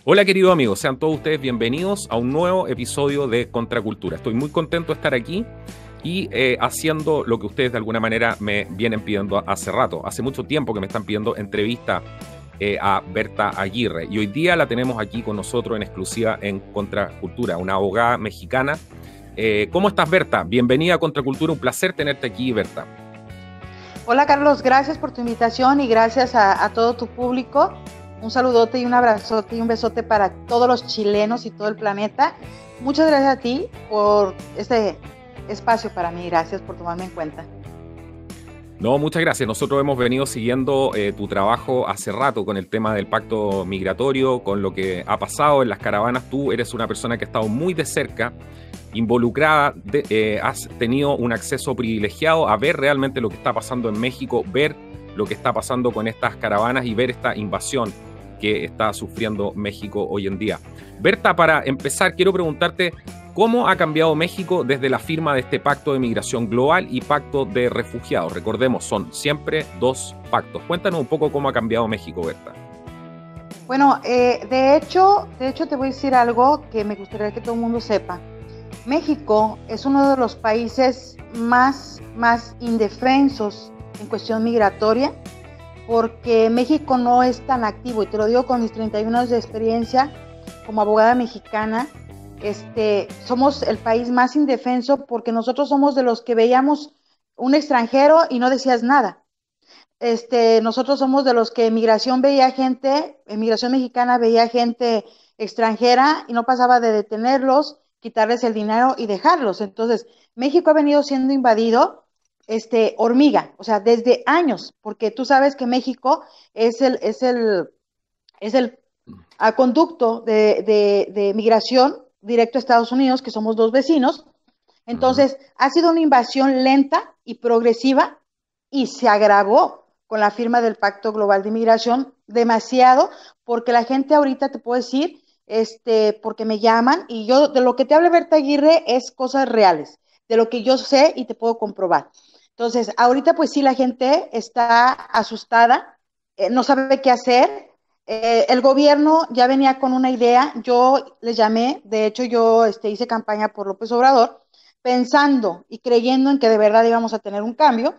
Hola queridos amigos, sean todos ustedes bienvenidos a un nuevo episodio de Contracultura. Estoy muy contento de estar aquí y haciendo lo que ustedes de alguna manera me vienen pidiendo hace rato. Hace mucho tiempo que me están pidiendo entrevista a Berta Aguirre y hoy día la tenemos aquí con nosotros en exclusiva en Contracultura, una abogada mexicana. ¿Cómo estás, Berta? Bienvenida a Contracultura, un placer tenerte aquí, Berta. Hola Carlos, gracias por tu invitación y gracias a todo tu público. Un saludote y un abrazote y un besote para todos los chilenos y todo el planeta. Muchas gracias a ti por este espacio para mí. Gracias por tomarme en cuenta. No, muchas gracias. Nosotros hemos venido siguiendo tu trabajo hace rato con el tema del pacto migratorio, con lo que ha pasado en las caravanas. Tú eres una persona que ha estado muy de cerca, involucrada, has tenido un acceso privilegiado a ver realmente lo que está pasando en México, ver lo que está pasando con estas caravanas y ver esta invasión que está sufriendo México hoy en día. Berta, para empezar, quiero preguntarte cómo ha cambiado México desde la firma de este pacto de migración global y pacto de refugiados. Recordemos, son siempre dos pactos. Cuéntanos un poco cómo ha cambiado México, Berta. Bueno, de hecho te voy a decir algo que me gustaría que todo el mundo sepa. México es uno de los países más indefensos en cuestión migratoria, porque México no es tan activo, y te lo digo con mis 31 años de experiencia como abogada mexicana. Somos el país más indefenso porque nosotros somos de los que veíamos un extranjero y no decías nada. Nosotros somos de los que en migración mexicana veía gente extranjera y no pasaba de detenerlos, quitarles el dinero y dejarlos. Entonces, México ha venido siendo invadido hormiga, o sea, desde años, porque tú sabes que México es el conducto de migración directo a Estados Unidos, que somos dos vecinos. Entonces, ha sido una invasión lenta y progresiva y se agravó con la firma del Pacto Global de Inmigración demasiado, porque la gente ahorita te puedo decir, porque me llaman y yo de lo que te habla Berta Aguirre es cosas reales, de lo que yo sé y te puedo comprobar. Entonces, ahorita pues sí, la gente está asustada, no sabe qué hacer. El gobierno ya venía con una idea. Yo les llamé, de hecho yo hice campaña por López Obrador, pensando y creyendo en que de verdad íbamos a tener un cambio.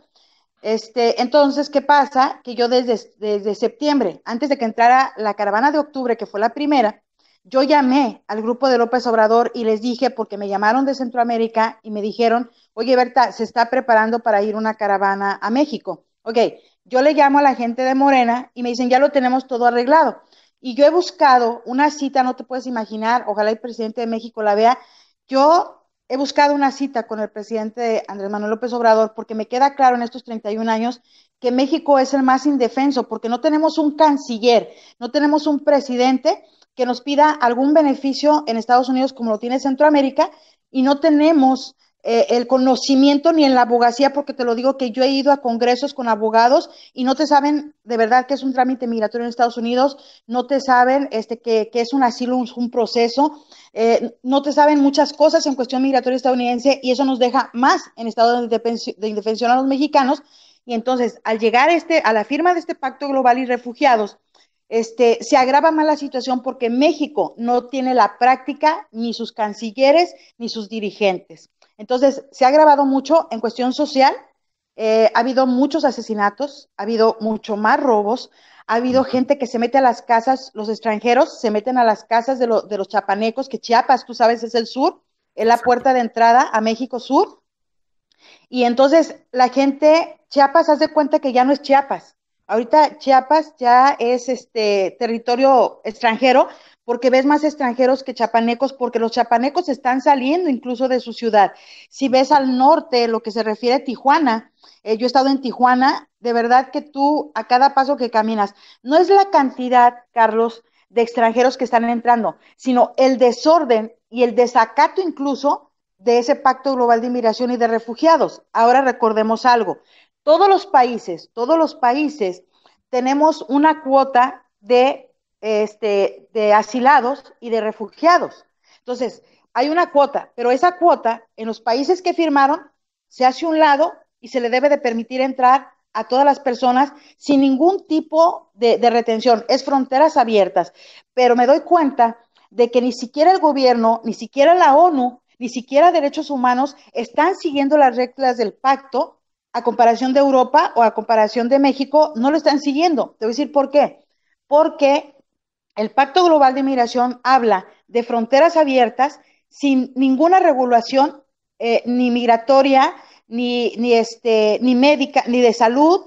Entonces, ¿qué pasa? Que yo desde septiembre, antes de que entrara la caravana de octubre, que fue la primera, yo llamé al grupo de López Obrador y les dije, porque me llamaron de Centroamérica y me dijeron, oye Berta, se está preparando para ir una caravana a México. Ok, yo le llamo a la gente de Morena y me dicen, ya lo tenemos todo arreglado. Y yo he buscado una cita, no te puedes imaginar, ojalá el presidente de México la vea. Yo he buscado una cita con el presidente Andrés Manuel López Obrador porque me queda claro en estos 31 años que México es el más indefenso, porque no tenemos un canciller, no tenemos un presidente que nos pida algún beneficio en Estados Unidos como lo tiene Centroamérica, y no tenemos el conocimiento ni en la abogacía, porque te lo digo que yo he ido a congresos con abogados y no te saben de verdad que es un trámite migratorio en Estados Unidos, no te saben que es un asilo, un proceso, no te saben muchas cosas en cuestión migratoria estadounidense, y eso nos deja más en estado de indefensión a los mexicanos. Y entonces, al llegar a la firma de este pacto global y refugiados, se agrava más la situación porque México no tiene la práctica, ni sus cancilleres, ni sus dirigentes. Entonces, se ha agravado mucho en cuestión social. Ha habido muchos asesinatos, ha habido mucho más robos, ha habido gente que se mete a las casas, los extranjeros se meten a las casas de los chapanecos, que Chiapas, tú sabes, es el sur, es la Exacto. puerta de entrada a México Sur. Y entonces la gente, Chiapas, haz de cuenta que ya no es Chiapas. Ahorita Chiapas ya es territorio extranjero, porque ves más extranjeros que chapanecos, porque los chapanecos están saliendo incluso de su ciudad. Si ves al norte, lo que se refiere a Tijuana, yo he estado en Tijuana, de verdad que tú a cada paso que caminas, no es la cantidad, Carlos, de extranjeros que están entrando, sino el desorden y el desacato incluso de ese pacto global de inmigración y de refugiados. Ahora recordemos algo, todos los países tenemos una cuota de asilados y de refugiados. Entonces, hay una cuota, pero esa cuota en los países que firmaron se hace a un lado y se le debe de permitir entrar a todas las personas sin ningún tipo de retención, es fronteras abiertas, pero me doy cuenta de que ni siquiera el gobierno, ni siquiera la ONU, ni siquiera derechos humanos están siguiendo las reglas del pacto a comparación de Europa o a comparación de México, no lo están siguiendo. Te voy a decir por qué. Porque el Pacto Global de Migración habla de fronteras abiertas sin ninguna regulación ni migratoria, ni médica, ni de salud,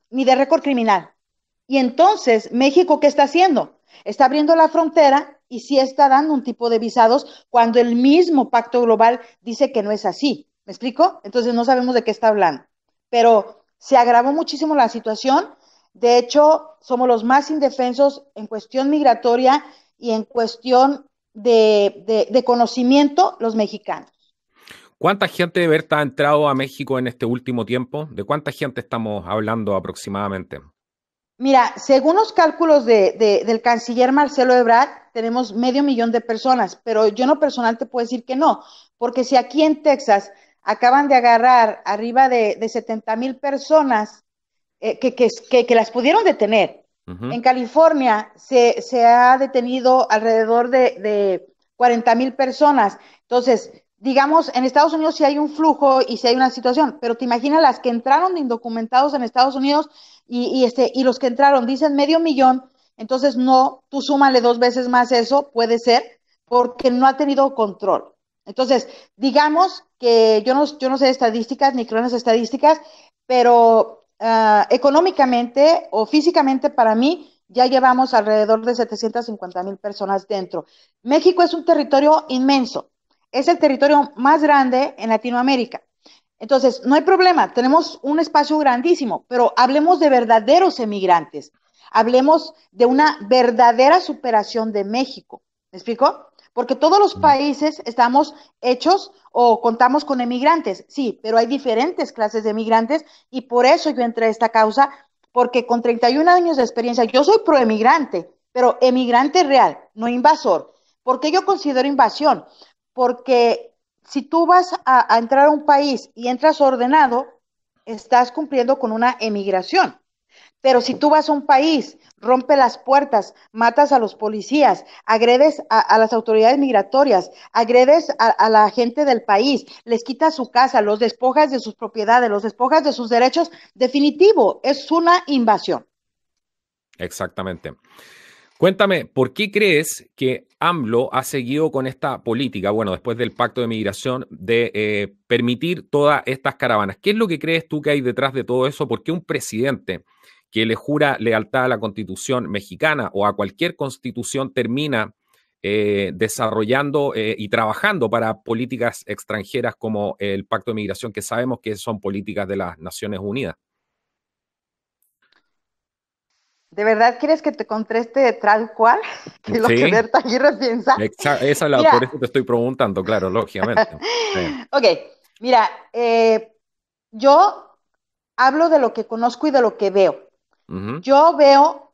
ni de récord criminal. Y entonces, ¿México qué está haciendo? Está abriendo la frontera y sí está dando un tipo de visados cuando el mismo Pacto Global dice que no es así. ¿Me explico? Entonces no sabemos de qué está hablando. Pero se agravó muchísimo la situación. De hecho, somos los más indefensos en cuestión migratoria y en cuestión de conocimiento los mexicanos. ¿Cuánta gente de Berta ha entrado a México en este último tiempo? ¿De cuánta gente estamos hablando aproximadamente? Mira, según los cálculos del canciller Marcelo Ebrard, tenemos 500,000 de personas, pero yo en lo personal te puedo decir que no, porque si aquí en Texas acaban de agarrar arriba de 70,000 personas que las pudieron detener, en California se ha detenido alrededor de 40,000 personas, entonces digamos, en Estados Unidos sí hay un flujo y sí hay una situación, pero te imaginas las que entraron de indocumentados en Estados Unidos y los que entraron, dicen 500,000, entonces no, tú súmale 2 veces más eso, puede ser, porque no ha tenido control. Entonces, digamos que yo no sé de estadísticas, ni creo en las estadísticas, pero económicamente o físicamente para mí ya llevamos alrededor de 750,000 personas dentro. México es un territorio inmenso, es el territorio más grande en Latinoamérica. Entonces, no hay problema, tenemos un espacio grandísimo, pero hablemos de verdaderos emigrantes, hablemos de una verdadera superación de México. ¿Me explico? Porque todos los países estamos hechos o contamos con emigrantes, sí, pero hay diferentes clases de emigrantes y por eso yo entré a esta causa, porque con 31 años de experiencia, yo soy pro emigrante, pero emigrante real, no invasor. ¿Por qué yo considero invasión? Porque si tú vas a entrar a un país y entras ordenado, estás cumpliendo con una emigración. Pero si tú vas a un país, rompe las puertas, matas a los policías, agredes a las autoridades migratorias, agredes a la gente del país, les quitas su casa, los despojas de sus propiedades, los despojas de sus derechos, definitivo, es una invasión. Exactamente. Cuéntame, ¿por qué crees que AMLO ha seguido con esta política, bueno, después del pacto de migración, de permitir todas estas caravanas? ¿Qué es lo que crees tú que hay detrás de todo eso? ¿Por qué un presidente que le jura lealtad a la Constitución mexicana o a cualquier constitución termina desarrollando y trabajando para políticas extranjeras como el pacto de migración, que sabemos que son políticas de las Naciones Unidas? ¿De verdad quieres que te conteste tal cual que lo que Sí, Berta Aguirre piensa? por Mira, eso te estoy preguntando, claro, lógicamente. Sí. ok, mira, yo hablo de lo que conozco y de lo que veo. Ujú. Yo veo,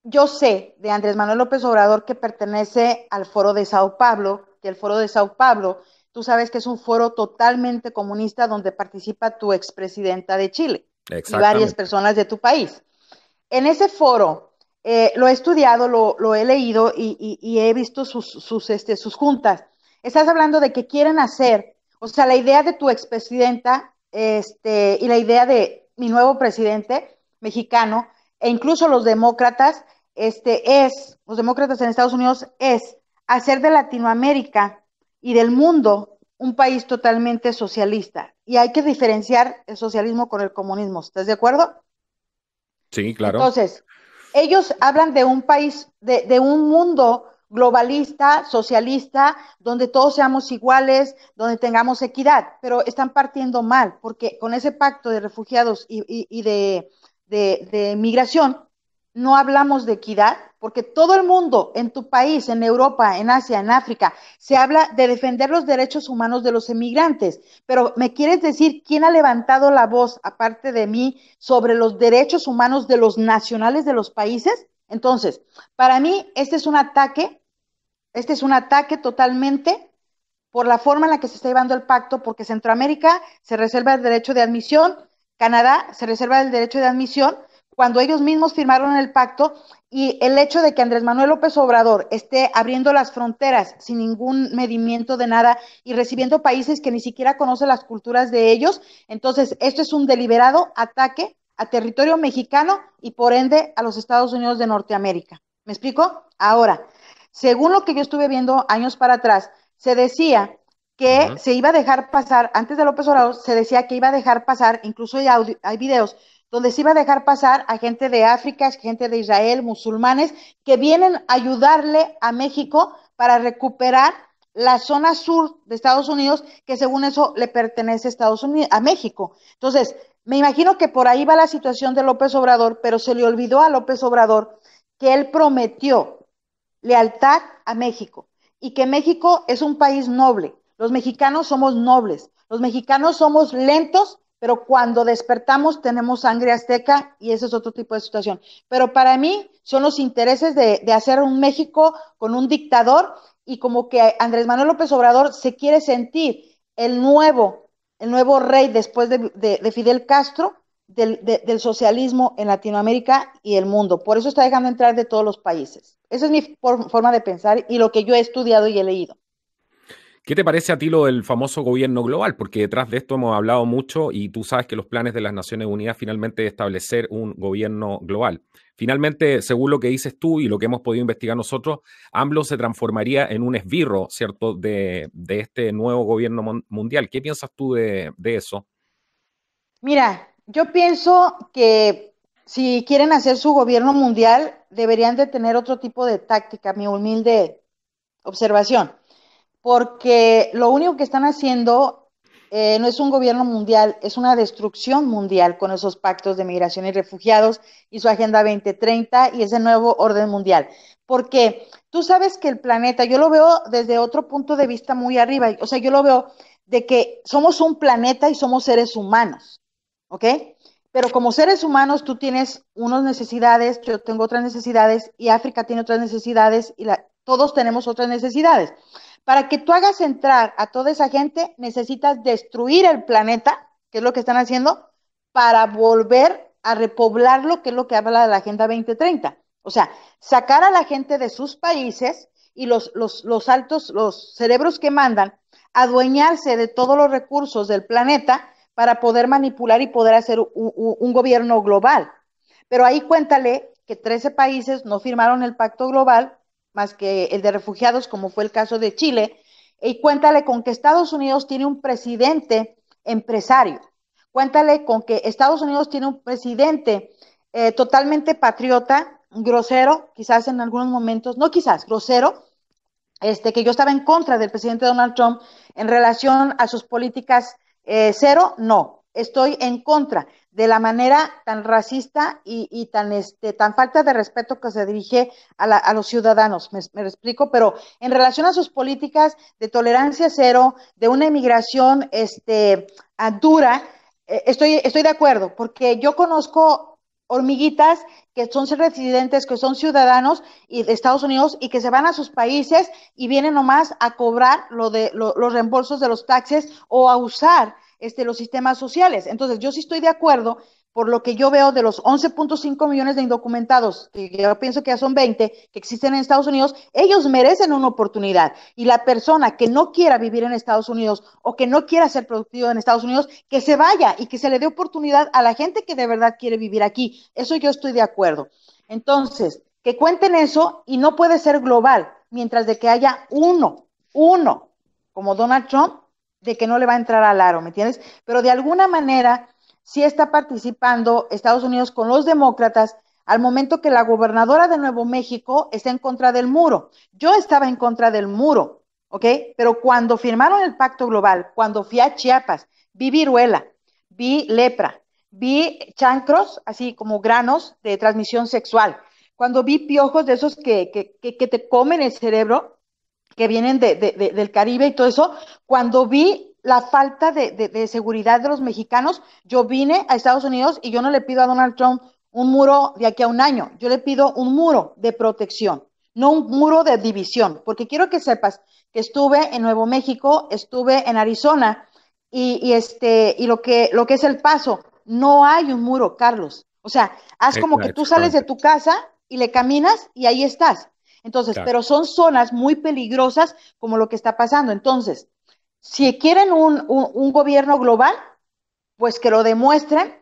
yo sé de Andrés Manuel López Obrador que pertenece al Foro de Sao Paulo, que el Foro de Sao Paulo, tú sabes que es un foro totalmente comunista donde participa tu expresidenta de Chile y varias Exactamente. personas de tu país. En ese foro lo he estudiado, lo he leído y he visto sus juntas. Estás hablando de que quieren hacer, o sea, la idea de tu expresidenta y la idea de mi nuevo presidente mexicano, e incluso los demócratas, los demócratas en Estados Unidos, es hacer de Latinoamérica y del mundo un país totalmente socialista. Y hay que diferenciar el socialismo con el comunismo. ¿Estás de acuerdo? Sí, claro. Entonces, ellos hablan de un país, de un mundo globalista, socialista, donde todos seamos iguales, donde tengamos equidad, pero están partiendo mal, porque con ese pacto de refugiados y de migración, no hablamos de equidad, porque todo el mundo en tu país, en Europa, en Asia, en África, se habla de defender los derechos humanos de los emigrantes, pero ¿me quieres decir quién ha levantado la voz, aparte de mí, sobre los derechos humanos de los nacionales de los países? Entonces, para mí, este es un ataque totalmente por la forma en la que se está llevando el pacto, porque Centroamérica se reserva el derecho de admisión, Canadá se reserva el derecho de admisión cuando ellos mismos firmaron el pacto, y el hecho de que Andrés Manuel López Obrador esté abriendo las fronteras sin ningún medimiento de nada y recibiendo países que ni siquiera conocen las culturas de ellos, entonces esto es un deliberado ataque a territorio mexicano y por ende a los Estados Unidos de Norteamérica. ¿Me explico? Ahora, según lo que yo estuve viendo años para atrás, se decía que se iba a dejar pasar, antes de López Obrador, se decía que iba a dejar pasar, incluso hay videos donde se iba a dejar pasar a gente de África, gente de Israel, musulmanes, que vienen a ayudarle a México para recuperar la zona sur de Estados Unidos, que según eso le pertenece a Estados Unidos, a México. Entonces, me imagino que por ahí va la situación de López Obrador, pero se le olvidó a López Obrador que él prometió lealtad a México y que México es un país noble. Los mexicanos somos nobles, los mexicanos somos lentos, pero cuando despertamos tenemos sangre azteca y ese es otro tipo de situación. Pero para mí son los intereses de hacer un México con un dictador, y como que Andrés Manuel López Obrador se quiere sentir el nuevo rey después de Fidel Castro del socialismo en Latinoamérica y el mundo. Por eso está dejando entrar de todos los países. Esa es mi forma de pensar y lo que yo he estudiado y he leído. ¿Qué te parece a ti lo del famoso gobierno global? Porque detrás de esto hemos hablado mucho y tú sabes que los planes de las Naciones Unidas finalmente es establecer un gobierno global. Finalmente, según lo que dices tú y lo que hemos podido investigar nosotros, AMLO se transformaría en un esbirro, ¿cierto?, de este nuevo gobierno mundial. ¿Qué piensas tú de eso? Mira, yo pienso que si quieren hacer su gobierno mundial, deberían de tener otro tipo de táctica, mi humilde observación, porque lo único que están haciendo no es un gobierno mundial, es una destrucción mundial con esos pactos de migración y refugiados y su Agenda 2030 y ese nuevo orden mundial. Porque tú sabes que el planeta, yo lo veo desde otro punto de vista muy arriba, o sea, yo lo veo de que somos un planeta y somos seres humanos, ¿ok? Pero como seres humanos tú tienes unas necesidades, yo tengo otras necesidades y África tiene otras necesidades y todos tenemos otras necesidades. Para que tú hagas entrar a toda esa gente, necesitas destruir el planeta, que es lo que están haciendo, para volver a repoblarlo, que es lo que habla de la Agenda 2030. O sea, sacar a la gente de sus países y los altos, los cerebros que mandan, adueñarse de todos los recursos del planeta para poder manipular y poder hacer un gobierno global. Pero ahí cuéntale que 13 países no firmaron el pacto global, más que el de refugiados, como fue el caso de Chile, y cuéntale con que Estados Unidos tiene un presidente empresario, cuéntale con que Estados Unidos tiene un presidente totalmente patriota, grosero, quizás en algunos momentos, no quizás, grosero, que yo estaba en contra del presidente Donald Trump en relación a sus políticas cero, no. Estoy en contra de la manera tan racista y tan falta de respeto que se dirige a los ciudadanos, me explico, pero en relación a sus políticas de tolerancia cero, de una inmigración dura, estoy de acuerdo, porque yo conozco hormiguitas que son residentes, que son ciudadanos y de Estados Unidos y que se van a sus países y vienen nomás a cobrar los reembolsos de los taxes o a usar los sistemas sociales. Entonces, yo sí estoy de acuerdo, por lo que yo veo de los 11.5 millones de indocumentados, que yo pienso que ya son 20, que existen en Estados Unidos, ellos merecen una oportunidad. Y la persona que no quiera vivir en Estados Unidos o que no quiera ser productivo en Estados Unidos, que se vaya y que se le dé oportunidad a la gente que de verdad quiere vivir aquí. Eso yo estoy de acuerdo. Entonces, que cuenten eso, y no puede ser global, mientras de que haya uno, como Donald Trump, de que no le va a entrar al aro, ¿me entiendes? Pero de alguna manera sí está participando Estados Unidos con los demócratas al momento que la gobernadora de Nuevo México está en contra del muro. Yo estaba en contra del muro, ¿ok? Pero cuando firmaron el pacto global, cuando fui a Chiapas, vi viruela, vi lepra, vi chancros, así como granos de transmisión sexual. Cuando vi piojos de esos que te comen el cerebro, que vienen del Caribe y todo eso, cuando vi la falta de seguridad de los mexicanos, yo vine a Estados Unidos y yo no le pido a Donald Trump un muro de aquí a un año, yo le pido un muro de protección, no un muro de división, porque quiero que sepas que estuve en Nuevo México, estuve en Arizona y lo que es El Paso. no hay un muro, Carlos. O sea, haz como que tú sales de Exactamente, tu casa y le caminas y ahí estás. Entonces, claro. pero son zonas muy peligrosas como lo que está pasando. Entonces, si quieren un gobierno global, pues que lo demuestren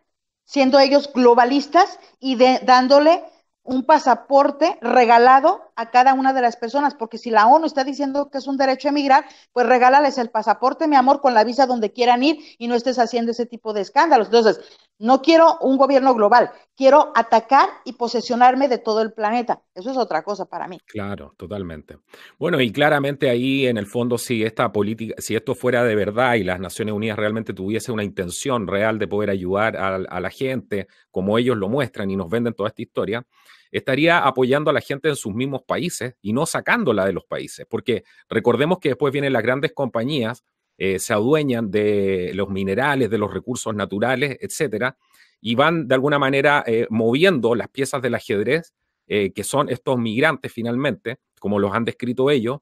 siendo ellos globalistas y dándole un pasaporte regalado a cada una de las personas, porque si la ONU está diciendo que es un derecho a emigrar, pues regálales el pasaporte, mi amor, con la visa donde quieran ir y no estés haciendo ese tipo de escándalos. Entonces, no quiero un gobierno global, quiero atacar y posesionarme de todo el planeta. Eso es otra cosa para mí. Claro, totalmente. Bueno, y claramente ahí en el fondo, si esta política, si esto fuera de verdad y las Naciones Unidas realmente tuviese una intención real de poder ayudar a la gente, como ellos lo muestran y nos venden toda esta historia, estaría apoyando a la gente en sus mismos países y no sacándola de los países, porque recordemos que después vienen las grandes compañías, se adueñan de los minerales, de los recursos naturales, etcétera, y van de alguna manera moviendo las piezas del ajedrez que son estos migrantes finalmente, como los han descrito ellos,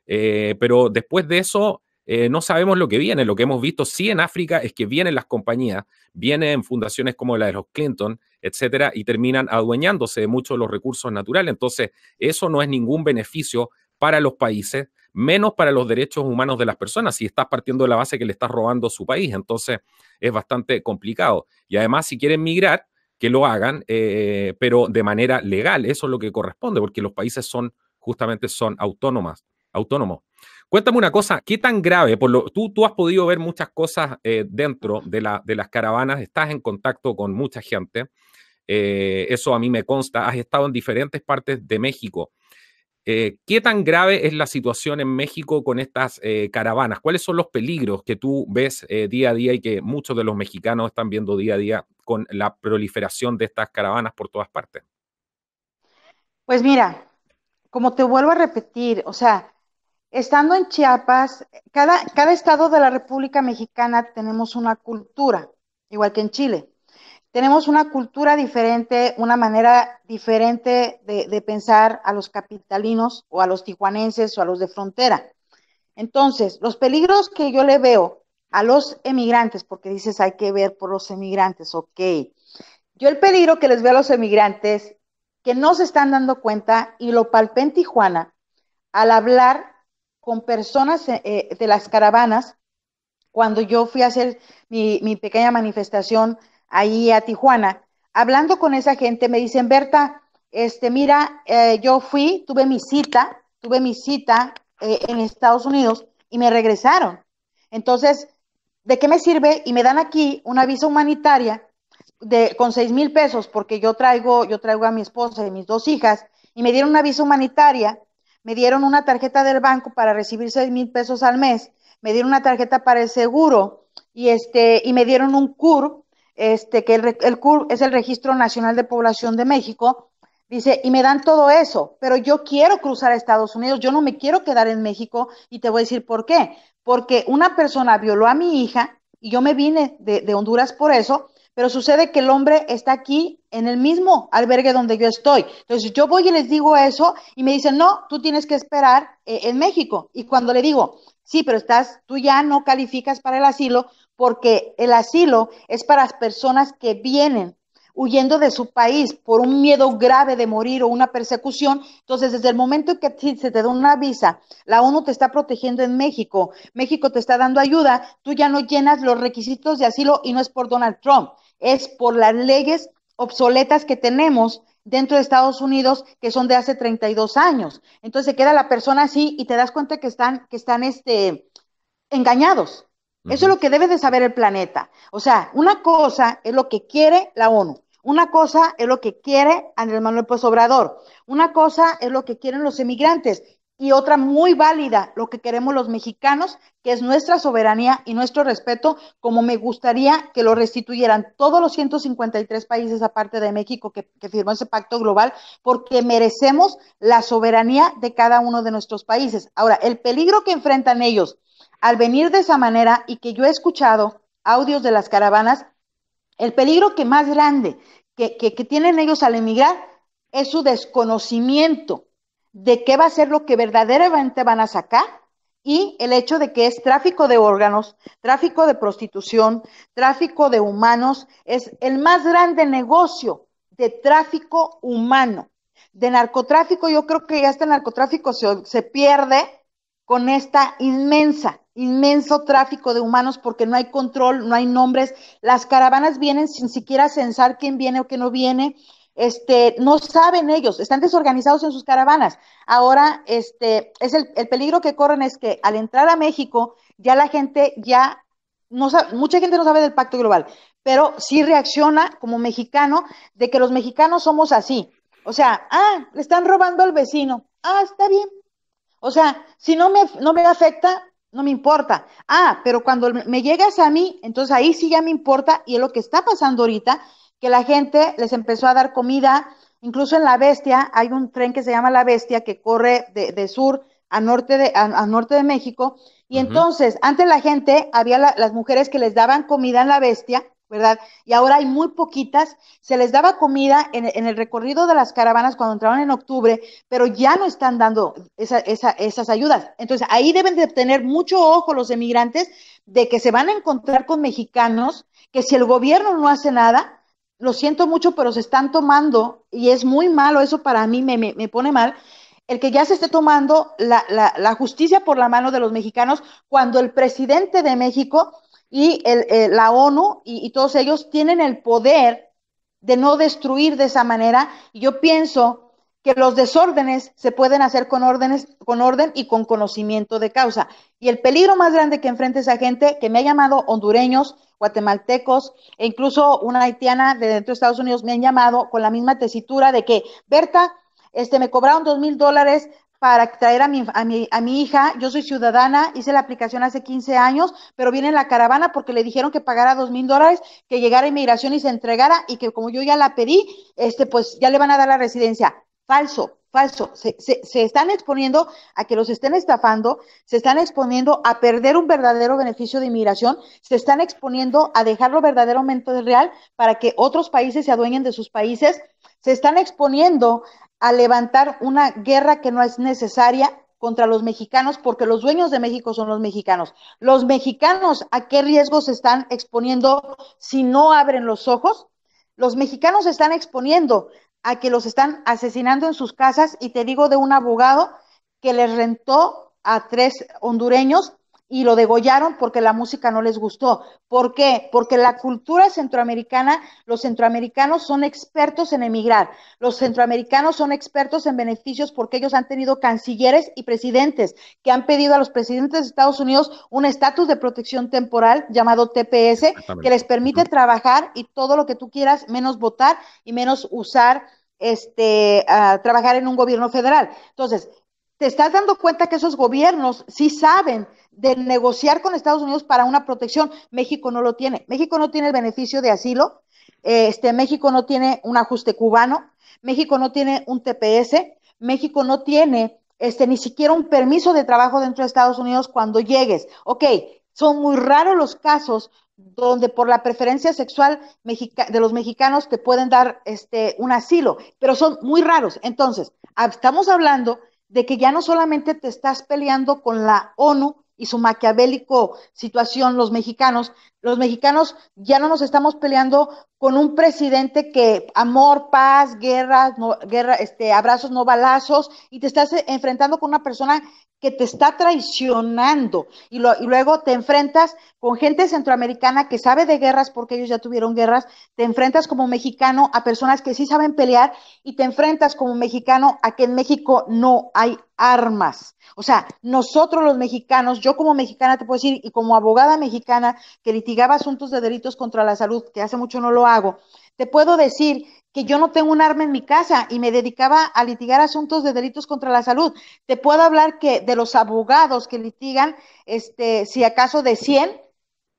pero después de eso no sabemos lo que viene. Lo que hemos visto sí en África es que vienen las compañías, vienen fundaciones como la de los Clinton, etcétera, y terminan adueñándose de muchos de los recursos naturales. Entonces, eso no es ningún beneficio para los países, menos para los derechos humanos de las personas, si estás partiendo de la base que le estás robando su país. Entonces, es bastante complicado. Y además, si quieren migrar, que lo hagan, pero de manera legal. Eso es lo que corresponde, porque los países son justamente son autónomos. Cuéntame una cosa, ¿qué tan grave? Tú has podido ver muchas cosas dentro de las caravanas, estás en contacto con mucha gente, eso a mí me consta, has estado en diferentes partes de México. ¿Qué tan grave es la situación en México con estas caravanas? ¿Cuáles son los peligros que tú ves día a día y que muchos de los mexicanos están viendo día a día con la proliferación de estas caravanas por todas partes? Pues mira, como te vuelvo a repetir, o sea, estando en Chiapas, cada estado de la República Mexicana tenemos una cultura, igual que en Chile. Tenemos una cultura diferente, una manera diferente de pensar a los capitalinos o a los tijuanenses o a los de frontera. Entonces, los peligros que yo le veo a los emigrantes, porque dices hay que ver por los emigrantes, ok. Yo el peligro que les veo a los emigrantes, que no se están dando cuenta, y lo palpé en Tijuana, al hablar con personas de las caravanas, cuando yo fui a hacer mi pequeña manifestación ahí a Tijuana, hablando con esa gente, me dicen, Berta, mira, yo fui, tuve mi cita en Estados Unidos y me regresaron. Entonces, ¿de qué me sirve? Y me dan aquí una visa humanitaria con 6,000 pesos, porque yo traigo a mi esposa y mis dos hijas, y me dieron una visa humanitaria, me dieron una tarjeta del banco para recibir 6,000 pesos al mes, me dieron una tarjeta para el seguro, y me dieron un CUR, que el CUR es el Registro Nacional de Población de México, dice, y me dan todo eso, pero yo quiero cruzar a Estados Unidos, yo no me quiero quedar en México, y te voy a decir por qué, porque una persona violó a mi hija, y yo me vine de Honduras por eso, pero sucede que el hombre está aquí en el mismo albergue donde yo estoy. Entonces yo voy y les digo eso y me dicen, no, tú tienes que esperar en México. Y cuando le digo, sí, pero tú ya no calificas para el asilo porque el asilo es para las personas que vienen huyendo de su país por un miedo grave de morir o una persecución. Entonces, desde el momento que se te da una visa, la ONU te está protegiendo en México, México te está dando ayuda, tú ya no llenas los requisitos de asilo y no es por Donald Trump, es por las leyes obsoletas que tenemos dentro de Estados Unidos que son de hace 32 años. Entonces se queda la persona así y te das cuenta que están engañados. Uh Eso es -huh. lo que debe de saber el planeta. O sea, una cosa es lo que quiere la ONU, una cosa es lo que quiere Andrés Manuel López Obrador, una cosa es lo que quieren los emigrantes y otra muy válida, lo que queremos los mexicanos, que es nuestra soberanía y nuestro respeto, como me gustaría que lo restituyeran todos los 153 países aparte de México que firmó ese pacto global, porque merecemos la soberanía de cada uno de nuestros países. Ahora, el peligro que enfrentan ellos al venir de esa manera y que yo he escuchado audios de las caravanas, el peligro que más grande que tienen ellos al emigrar es su desconocimiento de qué va a ser lo que verdaderamente van a sacar y el hecho de que es tráfico de órganos, tráfico de prostitución, tráfico de humanos, es el más grande negocio de tráfico humano. De narcotráfico, yo creo que ya este narcotráfico se pierde con esta inmenso tráfico de humanos porque no hay control, no hay nombres, las caravanas vienen sin siquiera censar quién viene o quién no viene, no saben ellos, están desorganizados en sus caravanas. Ahora, es el peligro que corren es que al entrar a México, ya la gente ya no sabe, mucha gente no sabe del Pacto Global, pero sí reacciona como mexicano de que los mexicanos somos así. O sea, le están robando al vecino. Está bien. O sea, si no me afecta, no me importa. Pero cuando me llegas a mí, entonces ahí sí ya me importa y es lo que está pasando ahorita, que la gente les empezó a dar comida, incluso en La Bestia, hay un tren que se llama La Bestia que corre de sur a norte a norte de México, y Ujú. entonces antes la gente, había las mujeres que les daban comida en La Bestia, ¿verdad? Y ahora hay muy poquitas, se les daba comida en el recorrido de las caravanas cuando entraron en octubre, pero ya no están dando esas ayudas. Entonces, ahí deben de tener mucho ojo los emigrantes de que se van a encontrar con mexicanos, que si el gobierno no hace nada, lo siento mucho, pero se están tomando, y es muy malo, eso para mí me pone mal, el que ya se esté tomando la justicia por la mano de los mexicanos cuando el presidente de México y la ONU y todos ellos tienen el poder de no destruir de esa manera. Y yo pienso que los desórdenes se pueden hacer con orden y con conocimiento de causa. Y el peligro más grande que enfrenta esa gente, que me ha llamado hondureños, guatemaltecos, e incluso una haitiana de dentro de Estados Unidos, me han llamado con la misma tesitura de que, Berta, me cobraron $2,000 para traer a mi hija, yo soy ciudadana, hice la aplicación hace 15 años, pero viene en la caravana porque le dijeron que pagara $2,000, que llegara a inmigración y se entregara, y que como yo ya la pedí, pues ya le van a dar la residencia. Falso, falso. Se están exponiendo a que los estén estafando, se están exponiendo a perder un verdadero beneficio de inmigración, se están exponiendo a dejarlo verdaderamente real para que otros países se adueñen de sus países, se están exponiendo a levantar una guerra que no es necesaria contra los mexicanos, porque los dueños de México son los mexicanos. Los mexicanos, ¿a qué riesgos se están exponiendo si no abren los ojos? Los mexicanos se están exponiendo a que los están asesinando en sus casas, y te digo de un abogado que les rentó a 3 hondureños y lo degollaron porque la música no les gustó. ¿Por qué? Porque la cultura centroamericana, los centroamericanos son expertos en emigrar, los centroamericanos son expertos en beneficios porque ellos han tenido cancilleres y presidentes que han pedido a los presidentes de Estados Unidos un estatus de protección temporal llamado TPS que les Exactamente. permite Ujú. trabajar y todo lo que tú quieras, menos votar y menos usar trabajar en un gobierno federal. Entonces, te estás dando cuenta que esos gobiernos sí saben de negociar con Estados Unidos para una protección. México no lo tiene. México no tiene el beneficio de asilo. México no tiene un ajuste cubano. México no tiene un TPS. México no tiene ni siquiera un permiso de trabajo dentro de Estados Unidos cuando llegues. Ok, son muy raros los casos donde por la preferencia sexual de los mexicanos te pueden dar un asilo, pero son muy raros. Entonces, estamos hablando de que ya no solamente te estás peleando con la ONU y su maquiavélico situación, los mexicanos ya no nos estamos peleando con un presidente que amor, paz, guerra, abrazos, no balazos, y te estás enfrentando con una persona que te está traicionando, y luego te enfrentas con gente centroamericana que sabe de guerras porque ellos ya tuvieron guerras, te enfrentas como mexicano a personas que sí saben pelear, y te enfrentas como mexicano a que en México no hay armas. O sea, nosotros los mexicanos, yo como mexicana te puedo decir, y como abogada mexicana que litigaba asuntos de delitos contra la salud, que hace mucho no lo hago, te puedo decir que yo no tengo un arma en mi casa y me dedicaba a litigar asuntos de delitos contra la salud. Te puedo hablar que de los abogados que litigan, si acaso de 100,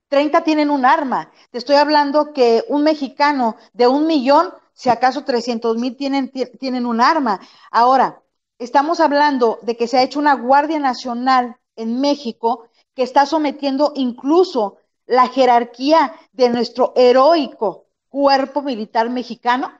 30 tienen un arma. Te estoy hablando que un mexicano de 1,000,000, si acaso 300,000 tienen un arma. Ahora, estamos hablando de que se ha hecho una Guardia Nacional en México que está sometiendo incluso la jerarquía de nuestro heroico cuerpo militar mexicano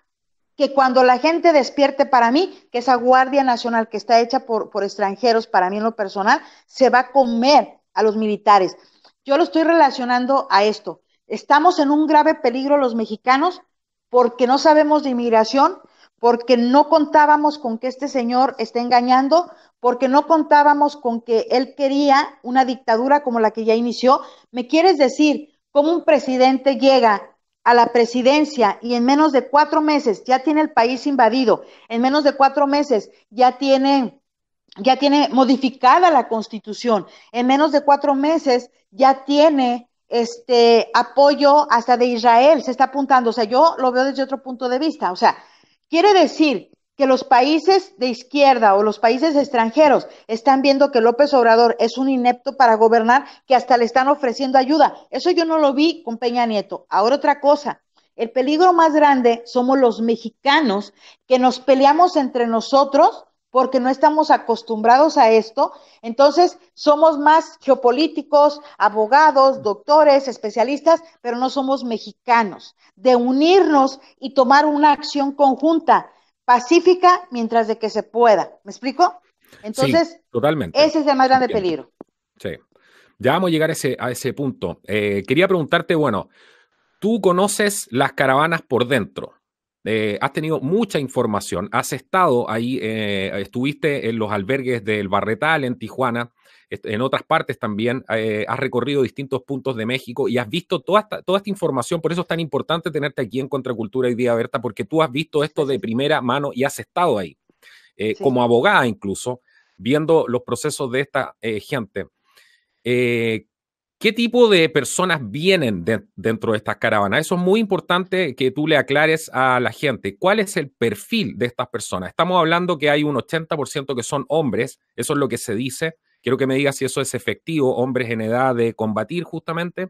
que cuando la gente despierte para mí, que esa Guardia Nacional que está hecha por extranjeros, para mí en lo personal, se va a comer a los militares. Yo lo estoy relacionando a esto. Estamos en un grave peligro los mexicanos porque no sabemos de inmigración, porque no contábamos con que este señor esté engañando, porque no contábamos con que él quería una dictadura como la que ya inició. ¿Me quieres decir cómo un presidente llega a la presidencia y en menos de 4 meses ya tiene el país invadido, en menos de 4 meses ya tiene modificada la Constitución, en menos de 4 meses ya tiene apoyo hasta de Israel, se está apuntando? O sea, yo lo veo desde otro punto de vista. O sea, quiere decir que los países de izquierda o los países extranjeros están viendo que López Obrador es un inepto para gobernar, que hasta le están ofreciendo ayuda. Eso yo no lo vi con Peña Nieto. Ahora otra cosa, el peligro más grande somos los mexicanos, que nos peleamos entre nosotros porque no estamos acostumbrados a esto. Entonces somos más geopolíticos, abogados, doctores, especialistas, pero no somos mexicanos, de unirnos y tomar una acción conjunta, pacífica, mientras de que se pueda. ¿Me explico? Sí, Entonces, totalmente. ese es el más grande Entiendo. peligro. Sí. Ya vamos a llegar a ese punto. Quería preguntarte, bueno, tú conoces las caravanas por dentro. Has tenido mucha información, has estado ahí, estuviste en los albergues del Barretal en Tijuana, en otras partes también, has recorrido distintos puntos de México y has visto toda esta información. Por eso es tan importante tenerte aquí en Contracultura hoy día, Berta, porque tú has visto esto de primera mano y has estado ahí, Sí. como abogada incluso, viendo los procesos de esta gente. Eh, ¿Qué tipo de personas vienen dentro de estas caravanas? Eso es muy importante que tú le aclares a la gente. ¿Cuál es el perfil de estas personas? Estamos hablando que hay un 80% que son hombres, eso es lo que se dice. Quiero que me digas si eso es efectivo, hombres en edad de combatir justamente.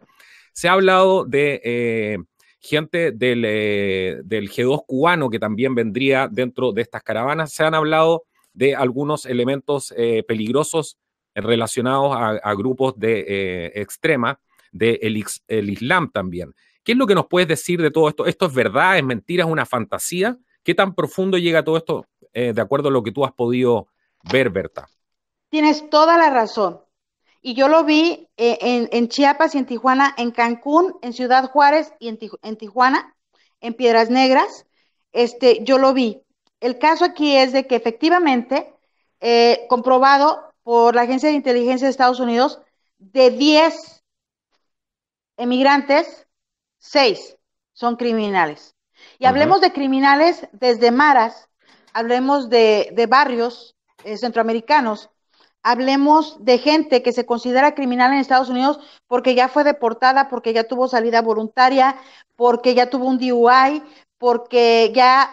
Se ha hablado de gente del G2 cubano que también vendría dentro de estas caravanas. Se han hablado de algunos elementos peligrosos relacionados a grupos de extrema, del el Islam también. ¿Qué es lo que nos puedes decir de todo esto? ¿Esto es verdad? ¿Es mentira? ¿Es una fantasía? ¿Qué tan profundo llega todo esto de acuerdo a lo que tú has podido ver, Berta? Tienes toda la razón. Y yo lo vi en Chiapas y en Tijuana, en Cancún, en Ciudad Juárez y en Tijuana, en Piedras Negras. Yo lo vi. El caso aquí es de que efectivamente, comprobado por la Agencia de Inteligencia de Estados Unidos, de 10 emigrantes, 6 son criminales. Y Uh -huh. hablemos de criminales desde maras, hablemos de barrios centroamericanos, hablemos de gente que se considera criminal en Estados Unidos porque ya fue deportada, porque ya tuvo salida voluntaria, porque ya tuvo un DUI, porque ya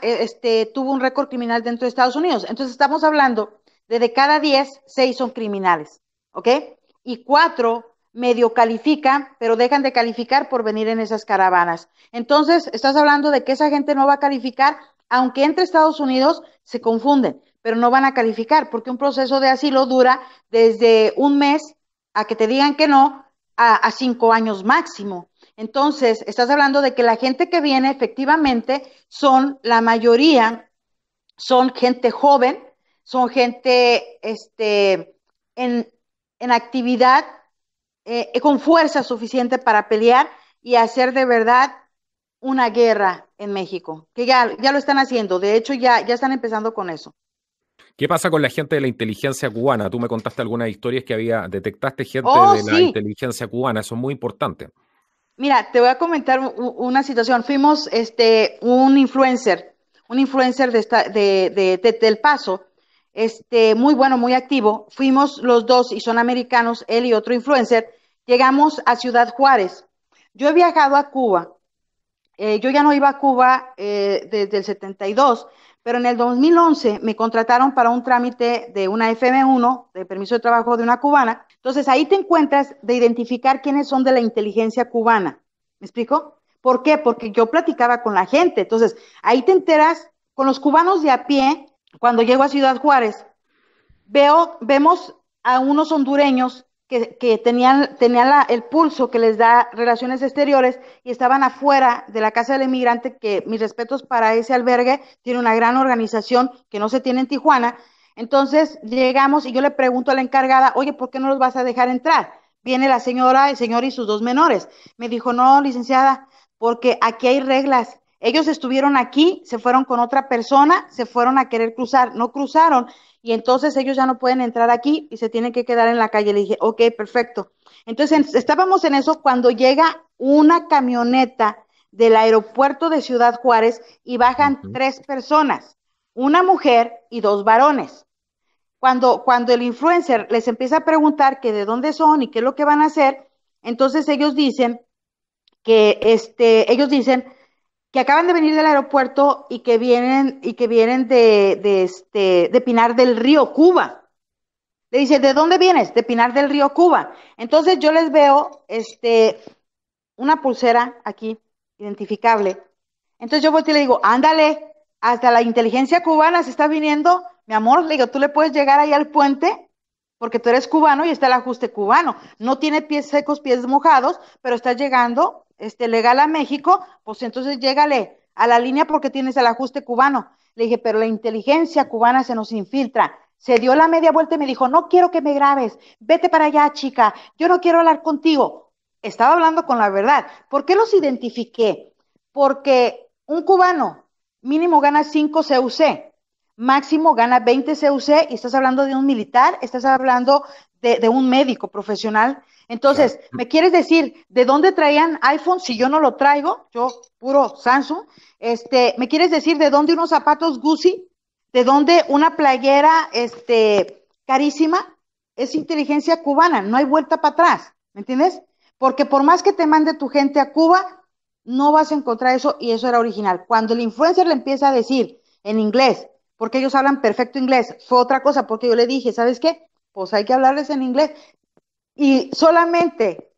tuvo un récord criminal dentro de Estados Unidos. Entonces estamos hablando de cada 10, 6 son criminales, ¿ok? Y 4 medio califican, pero dejan de calificar por venir en esas caravanas. Entonces, estás hablando de que esa gente no va a calificar, aunque entre Estados Unidos se confunden, pero no van a calificar, porque un proceso de asilo dura desde un mes a que te digan que no, a 5 años máximo. Entonces, estás hablando de que la gente que viene efectivamente son la mayoría, son gente joven, son gente en actividad, con fuerza suficiente para pelear y hacer de verdad una guerra en México, que ya lo están haciendo, de hecho ya están empezando con eso. ¿Qué pasa con la gente de la inteligencia cubana? Tú me contaste algunas historias que detectaste gente Oh, de la sí, inteligencia cubana, eso es muy importante. mira, te voy a comentar una situación. Fuimos un influencer del Paso, muy bueno, muy activo. Fuimos los dos y son americanos, él y otro influencer. Llegamos a Ciudad Juárez. Yo he viajado a Cuba. Yo ya no iba a Cuba desde el 72, pero en el 2011 me contrataron para un trámite de una FM1, de permiso de trabajo de una cubana. Entonces ahí te encuentras de identificar quiénes son de la inteligencia cubana. ¿Me explico? ¿Por qué? Porque yo platicaba con la gente. Entonces ahí te enteras con los cubanos de a pie. Cuando llego a Ciudad Juárez, vemos a unos hondureños que tenían el pulso que les da relaciones exteriores y estaban afuera de la casa del inmigrante, que mis respetos para ese albergue, tiene una gran organización que no se tiene en Tijuana. Entonces llegamos y yo le pregunto a la encargada, oye, ¿por qué no los vas a dejar entrar? Viene la señora, el señor y sus dos menores. Me dijo, no, licenciada, porque aquí hay reglas. Ellos estuvieron aquí, se fueron con otra persona, se fueron a querer cruzar, no cruzaron, y entonces ellos ya no pueden entrar aquí y se tienen que quedar en la calle. Le dije, ok, perfecto. Entonces estábamos en eso cuando llega una camioneta del aeropuerto de Ciudad Juárez y bajan Ujú. tres personas, una mujer y dos varones. Cuando el influencer les empieza a preguntar que de dónde son y qué es lo que van a hacer, entonces ellos dicen que acaban de venir del aeropuerto y que vienen de Pinar del Río, Cuba. Le dice, ¿de dónde vienes? De Pinar del Río, Cuba. Entonces yo les veo una pulsera aquí, identificable. Entonces yo volteo y le digo, ándale, hasta la inteligencia cubana se está viniendo. Mi amor, le digo, tú le puedes llegar ahí al puente porque tú eres cubano y está el ajuste cubano. No tiene pies secos, pies mojados, pero estás llegando legal a México, pues entonces llégale a la línea porque tienes el ajuste cubano. Le dije, pero la inteligencia cubana se nos infiltra. Se dio la media vuelta y me dijo, no quiero que me grabes, vete para allá, chica, yo no quiero hablar contigo. Estaba hablando con la verdad. ¿Por qué los identifiqué? Porque un cubano mínimo gana 5 CUC, máximo gana 20 CUC, y estás hablando de un militar, estás hablando de un médico profesional. Claro. Entonces, ¿me quieres decir de dónde traían iPhone si yo no lo traigo? Yo, puro Samsung. ¿Me quieres decir de dónde unos zapatos Gucci? ¿De dónde una playera carísima? Es inteligencia cubana, no hay vuelta para atrás, ¿me entiendes? Porque por más que te mande tu gente a Cuba, no vas a encontrar eso, y eso era original. Cuando el influencer le empieza a decir en inglés, porque ellos hablan perfecto inglés, fue otra cosa, porque yo le dije, ¿sabes qué? Pues hay que hablarles en inglés. Y solamente,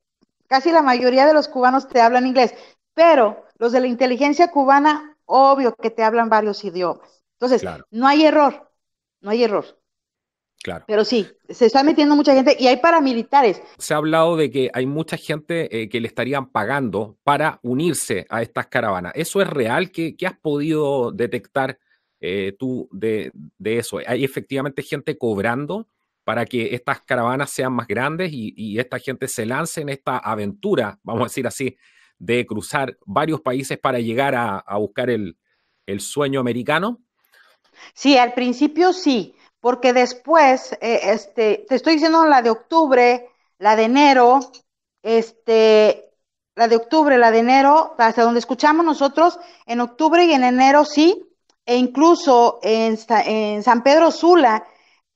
casi la mayoría de los cubanos te hablan inglés, pero los de la inteligencia cubana, obvio que te hablan varios idiomas. Entonces, Claro, no hay error, no hay error. claro. Pero sí, se está metiendo mucha gente y hay paramilitares. Se ha hablado de que hay mucha gente que le estarían pagando para unirse a estas caravanas. ¿Eso es real? ¿Qué has podido detectar tú de eso? ¿Hay efectivamente gente cobrando para que estas caravanas sean más grandes y esta gente se lance en esta aventura, vamos a decir así, de cruzar varios países para llegar a buscar el sueño americano? Sí, al principio sí, porque después, te estoy diciendo la de octubre, la de enero, este, la de octubre, la de enero, hasta donde escuchamos nosotros, en octubre y en enero sí, e incluso en San Pedro Sula,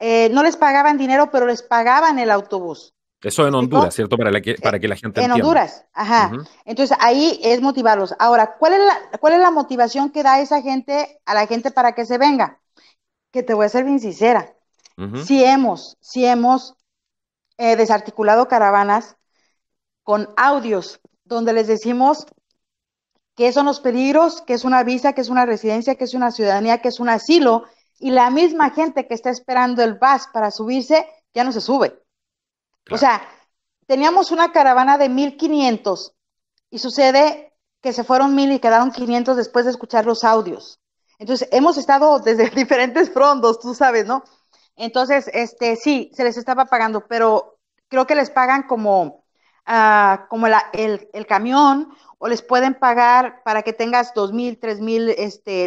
no les pagaban dinero, pero les pagaban el autobús. Eso ¿Me en Honduras, explicó? ¿cierto? Para que la gente En entienda. Honduras, ajá. Ujú, Entonces ahí es motivarlos. Ahora, ¿cuál es la motivación que da esa gente a la gente para que se venga? Que te voy a ser bien sincera, ujú. sí hemos desarticulado caravanas con audios donde les decimos qué son los peligros, qué es una visa, qué es una residencia, qué es una ciudadanía, qué es un asilo, y la misma gente que está esperando el bus para subirse ya no se sube. O Claro. sea, teníamos una caravana de 1,500 y sucede que se fueron 1,000 y quedaron 500 después de escuchar los audios. Entonces, hemos estado desde diferentes frondos, tú sabes, ¿no? Entonces, sí, se les estaba pagando, pero creo que les pagan como el camión, o les pueden pagar para que tengas 2,000, 3,000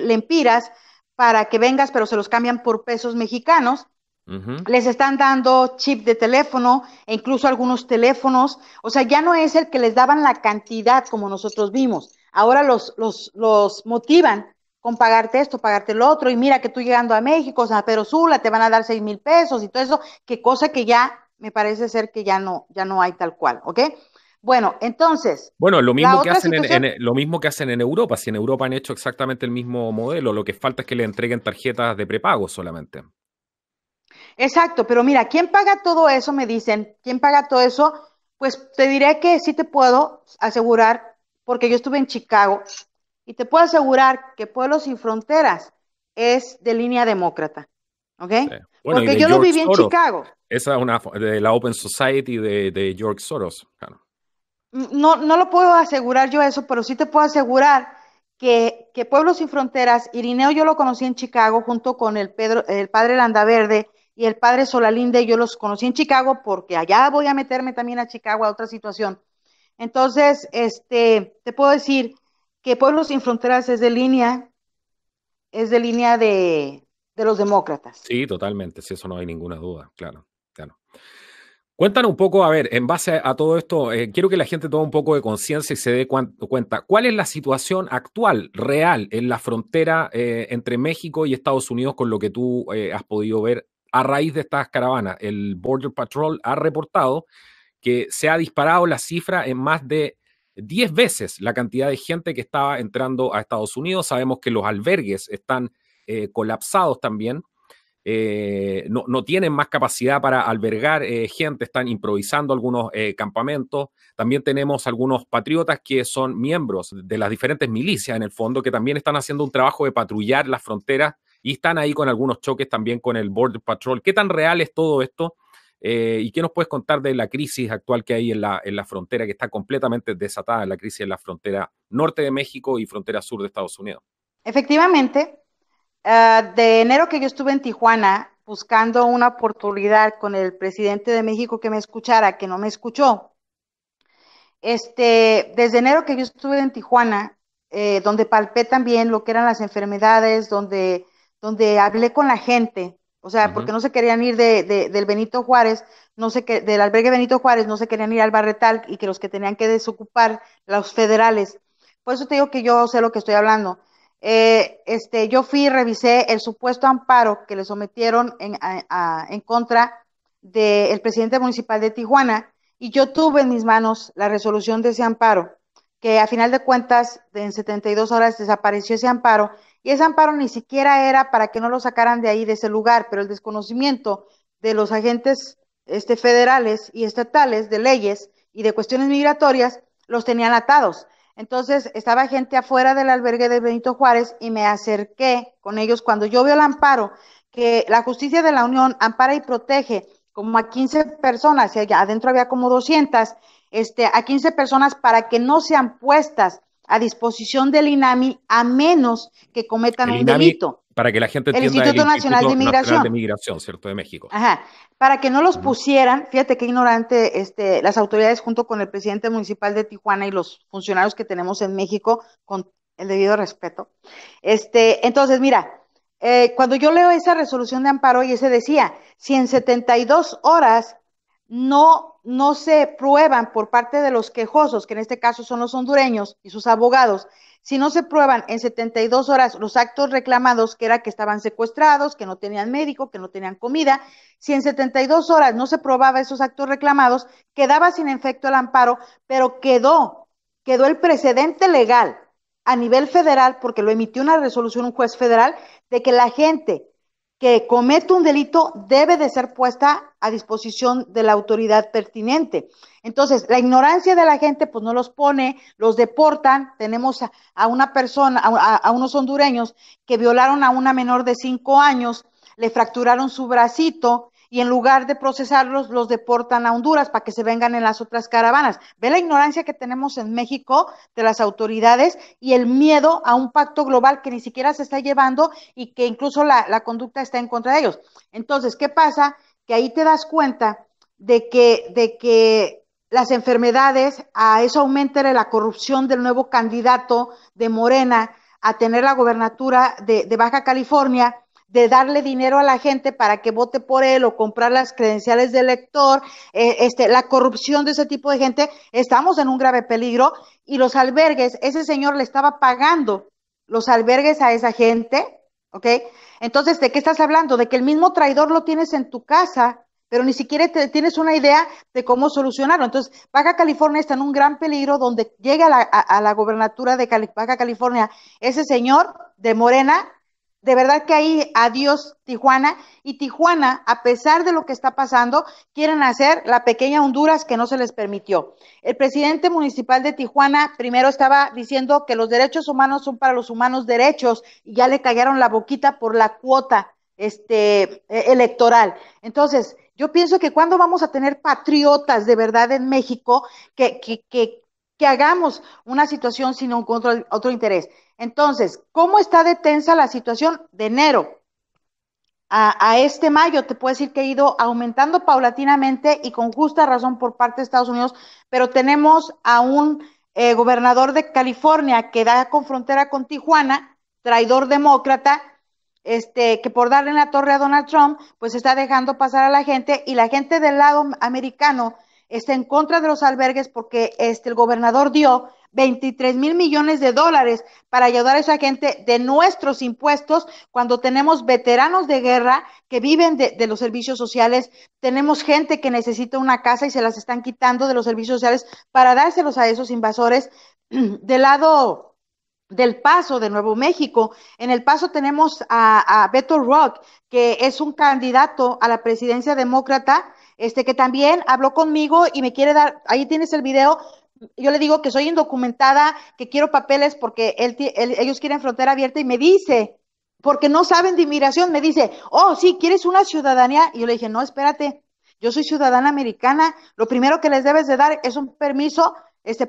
lempiras para que vengas, pero se los cambian por pesos mexicanos. Ujú. Les están dando chip de teléfono e incluso algunos teléfonos. O sea, ya no es el que les daban la cantidad como nosotros vimos. Ahora los motivan con pagarte esto, pagarte lo otro, y mira que tú llegando a México, San Pedro Sula, te van a dar 6,000 pesos y todo eso, que cosa que ya me parece ser que ya no hay tal cual, ¿ok? Bueno, entonces, Bueno, lo la mismo que otra hacen situación, lo mismo que hacen en Europa. Si en Europa han hecho exactamente el mismo modelo, lo que falta es que le entreguen tarjetas de prepago solamente. exacto, pero mira, ¿quién paga todo eso? Me dicen, ¿quién paga todo eso? Pues te diré que sí te puedo asegurar, porque yo estuve en Chicago, y te puedo asegurar que Pueblos Sin Fronteras es de línea demócrata. ¿ok? Sí. Bueno, y Porque de yo lo George viví en Soros. Chicago. Esa es una de la Open Society de George Soros. Claro. No, no lo puedo asegurar yo eso, pero sí te puedo asegurar que Pueblos Sin Fronteras, Irineo yo lo conocí en Chicago junto con el padre Landaverde y el padre Solalinde, yo los conocí en Chicago porque allá voy a meterme también a Chicago a otra situación. Entonces, te puedo decir que Pueblos Sin Fronteras es de línea de los demócratas. Sí, totalmente, sí, eso no hay ninguna duda, claro, claro. Cuéntanos un poco, a ver, en base a todo esto, quiero que la gente tome un poco de conciencia y se dé cuenta, ¿cuál es la situación actual, real, en la frontera entre México y Estados Unidos con lo que tú has podido ver a raíz de estas caravanas? El Border Patrol ha reportado que se ha disparado la cifra en más de 10 veces la cantidad de gente que estaba entrando a Estados Unidos. Sabemos que los albergues están colapsados también. No tienen más capacidad para albergar gente, están improvisando algunos campamentos. También tenemos algunos patriotas que son miembros de las diferentes milicias, en el fondo, que también están haciendo un trabajo de patrullar las fronteras y están ahí con algunos choques también con el Border Patrol. ¿Qué tan real es todo esto? ¿Y qué nos puedes contar de la crisis actual que hay en la frontera, que está completamente desatada, la crisis en la frontera norte de México y frontera sur de Estados Unidos? Efectivamente, de enero que yo estuve en Tijuana buscando una oportunidad con el presidente de México que me escuchara, que no me escuchó. Desde enero que yo estuve en Tijuana, donde palpé también lo que eran las enfermedades, donde hablé con la gente, o sea, porque Ujú. no se querían ir del Benito Juárez, no sé qué, del albergue Benito Juárez, no se querían ir al Barretal y que los que tenían que desocupar los federales. Por eso te digo que yo sé lo que estoy hablando. Yo fui y revisé el supuesto amparo que le sometieron en contra del presidente municipal de Tijuana y yo tuve en mis manos la resolución de ese amparo, que a final de cuentas en 72 horas desapareció ese amparo y ese amparo ni siquiera era para que no lo sacaran de ahí, de ese lugar, pero el desconocimiento de los agentes federales y estatales de leyes y de cuestiones migratorias los tenían atados. Entonces estaba gente afuera del albergue de Benito Juárez y me acerqué con ellos cuando yo veo el amparo, que la justicia de la Unión ampara y protege como a 15 personas, y allá adentro había como 200, a 15 personas para que no sean puestas a disposición del INAMI a menos que cometan El un INAMI, delito. para que la gente El entienda, el Instituto Nacional de Instituto Nacional de Migración. Migración, ¿cierto? De México. Ajá, para que no los Ujú. pusieran, fíjate qué ignorante, las autoridades junto con el presidente municipal de Tijuana y los funcionarios que tenemos en México, con el debido respeto. Entonces, mira, cuando yo leo esa resolución de amparo y ese decía, si en 72 horas no se prueban por parte de los quejosos, que en este caso son los hondureños y sus abogados, si no se prueban en 72 horas los actos reclamados, que era que estaban secuestrados, que no tenían médico, que no tenían comida, si en 72 horas no se probaba esos actos reclamados, quedaba sin efecto el amparo, pero quedó el precedente legal a nivel federal, porque lo emitió una resolución un juez federal, de que la gente que comete un delito debe de ser puesta a disposición de la autoridad pertinente. Entonces, la ignorancia de la gente, pues no los pone, los deportan. Tenemos a una persona, a unos hondureños que violaron a una menor de 5 años, le fracturaron su bracito y en lugar de procesarlos, los deportan a Honduras para que se vengan en las otras caravanas. Ve la ignorancia que tenemos en México de las autoridades y el miedo a un pacto global que ni siquiera se está llevando y que incluso la conducta está en contra de ellos. Entonces, ¿qué pasa? Que ahí te das cuenta de que las enfermedades, a eso aumenta la corrupción del nuevo candidato de Morena a tener la gobernatura de Baja California, de darle dinero a la gente para que vote por él o comprar las credenciales del elector, la corrupción de ese tipo de gente, estamos en un grave peligro y los albergues, ese señor le estaba pagando los albergues a esa gente, ¿ok? Entonces, ¿de qué estás hablando? De que el mismo traidor lo tienes en tu casa, pero ni siquiera tienes una idea de cómo solucionarlo. Entonces, Baja California está en un gran peligro donde llegue a la gobernatura de Baja California ese señor de Morena. De verdad que ahí adiós Tijuana, y Tijuana, a pesar de lo que está pasando, quieren hacer la pequeña Honduras que no se les permitió. El presidente municipal de Tijuana primero estaba diciendo que los derechos humanos son para los humanos derechos y ya le callaron la boquita por la cuota electoral. Entonces, yo pienso que cuando vamos a tener patriotas de verdad en México, que hagamos una situación sin otro interés. Entonces, ¿cómo está de tensa la situación de enero a este mayo? Te puedo decir que ha ido aumentando paulatinamente y con justa razón por parte de Estados Unidos, pero tenemos a un gobernador de California que da con frontera con Tijuana, traidor demócrata, que por darle en la torre a Donald Trump, pues está dejando pasar a la gente, y la gente del lado americano está en contra de los albergues porque el gobernador dio 23,000 millones de dólares para ayudar a esa gente de nuestros impuestos, cuando tenemos veteranos de guerra que viven de los servicios sociales, tenemos gente que necesita una casa y se las están quitando de los servicios sociales para dárselos a esos invasores. Del lado del Paso, de Nuevo México, en El Paso tenemos a Beto Rock, que es un candidato a la presidencia demócrata, que también habló conmigo y me quiere dar, ahí tienes el video. Yo le digo que soy indocumentada, que quiero papeles porque ellos quieren frontera abierta, y me dice, porque no saben de inmigración, me dice, oh, sí, ¿quieres una ciudadanía? Y yo le dije, no, espérate, yo soy ciudadana americana, lo primero que les debes de dar es un permiso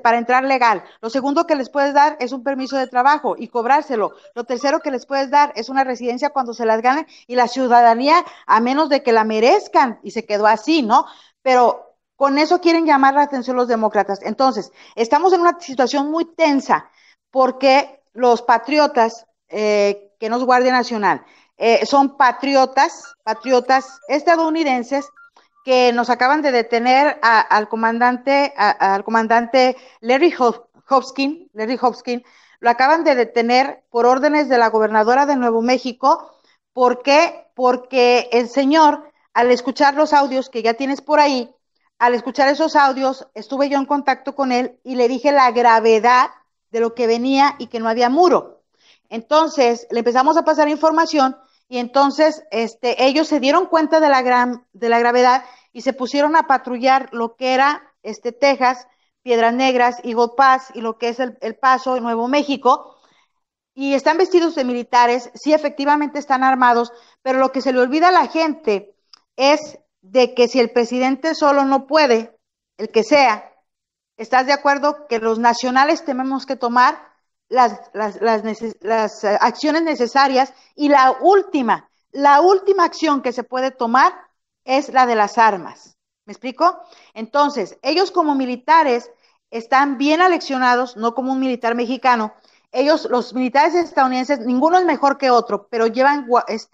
para entrar legal. Lo segundo que les puedes dar es un permiso de trabajo y cobrárselo. Lo tercero que les puedes dar es una residencia cuando se las ganen, y la ciudadanía a menos de que la merezcan, y se quedó así, ¿no? Pero con eso quieren llamar la atención los demócratas. Entonces, estamos en una situación muy tensa porque los patriotas, que no es Guardia Nacional, son patriotas estadounidenses que nos acaban de detener al comandante Larry Hopkins, lo acaban de detener por órdenes de la gobernadora de Nuevo México. ¿Por qué? Porque el señor, al escuchar los audios que ya tienes por ahí, al escuchar esos audios, estuve yo en contacto con él y le dije la gravedad de lo que venía y que no había muro. Entonces, le empezamos a pasar información, y entonces ellos se dieron cuenta de la gravedad y se pusieron a patrullar lo que era Texas, Piedras Negras, Eagle Pass y lo que es el Paso, Nuevo México, y están vestidos de militares, sí, efectivamente están armados, pero lo que se le olvida a la gente es de que si el presidente solo no puede, el que sea, ¿estás de acuerdo que los nacionales tenemos que tomar las acciones necesarias? Y la última acción que se puede tomar es la de las armas. ¿Me explico? Entonces, ellos como militares están bien aleccionados, no como un militar mexicano. Ellos, los militares estadounidenses, ninguno es mejor que otro, pero llevan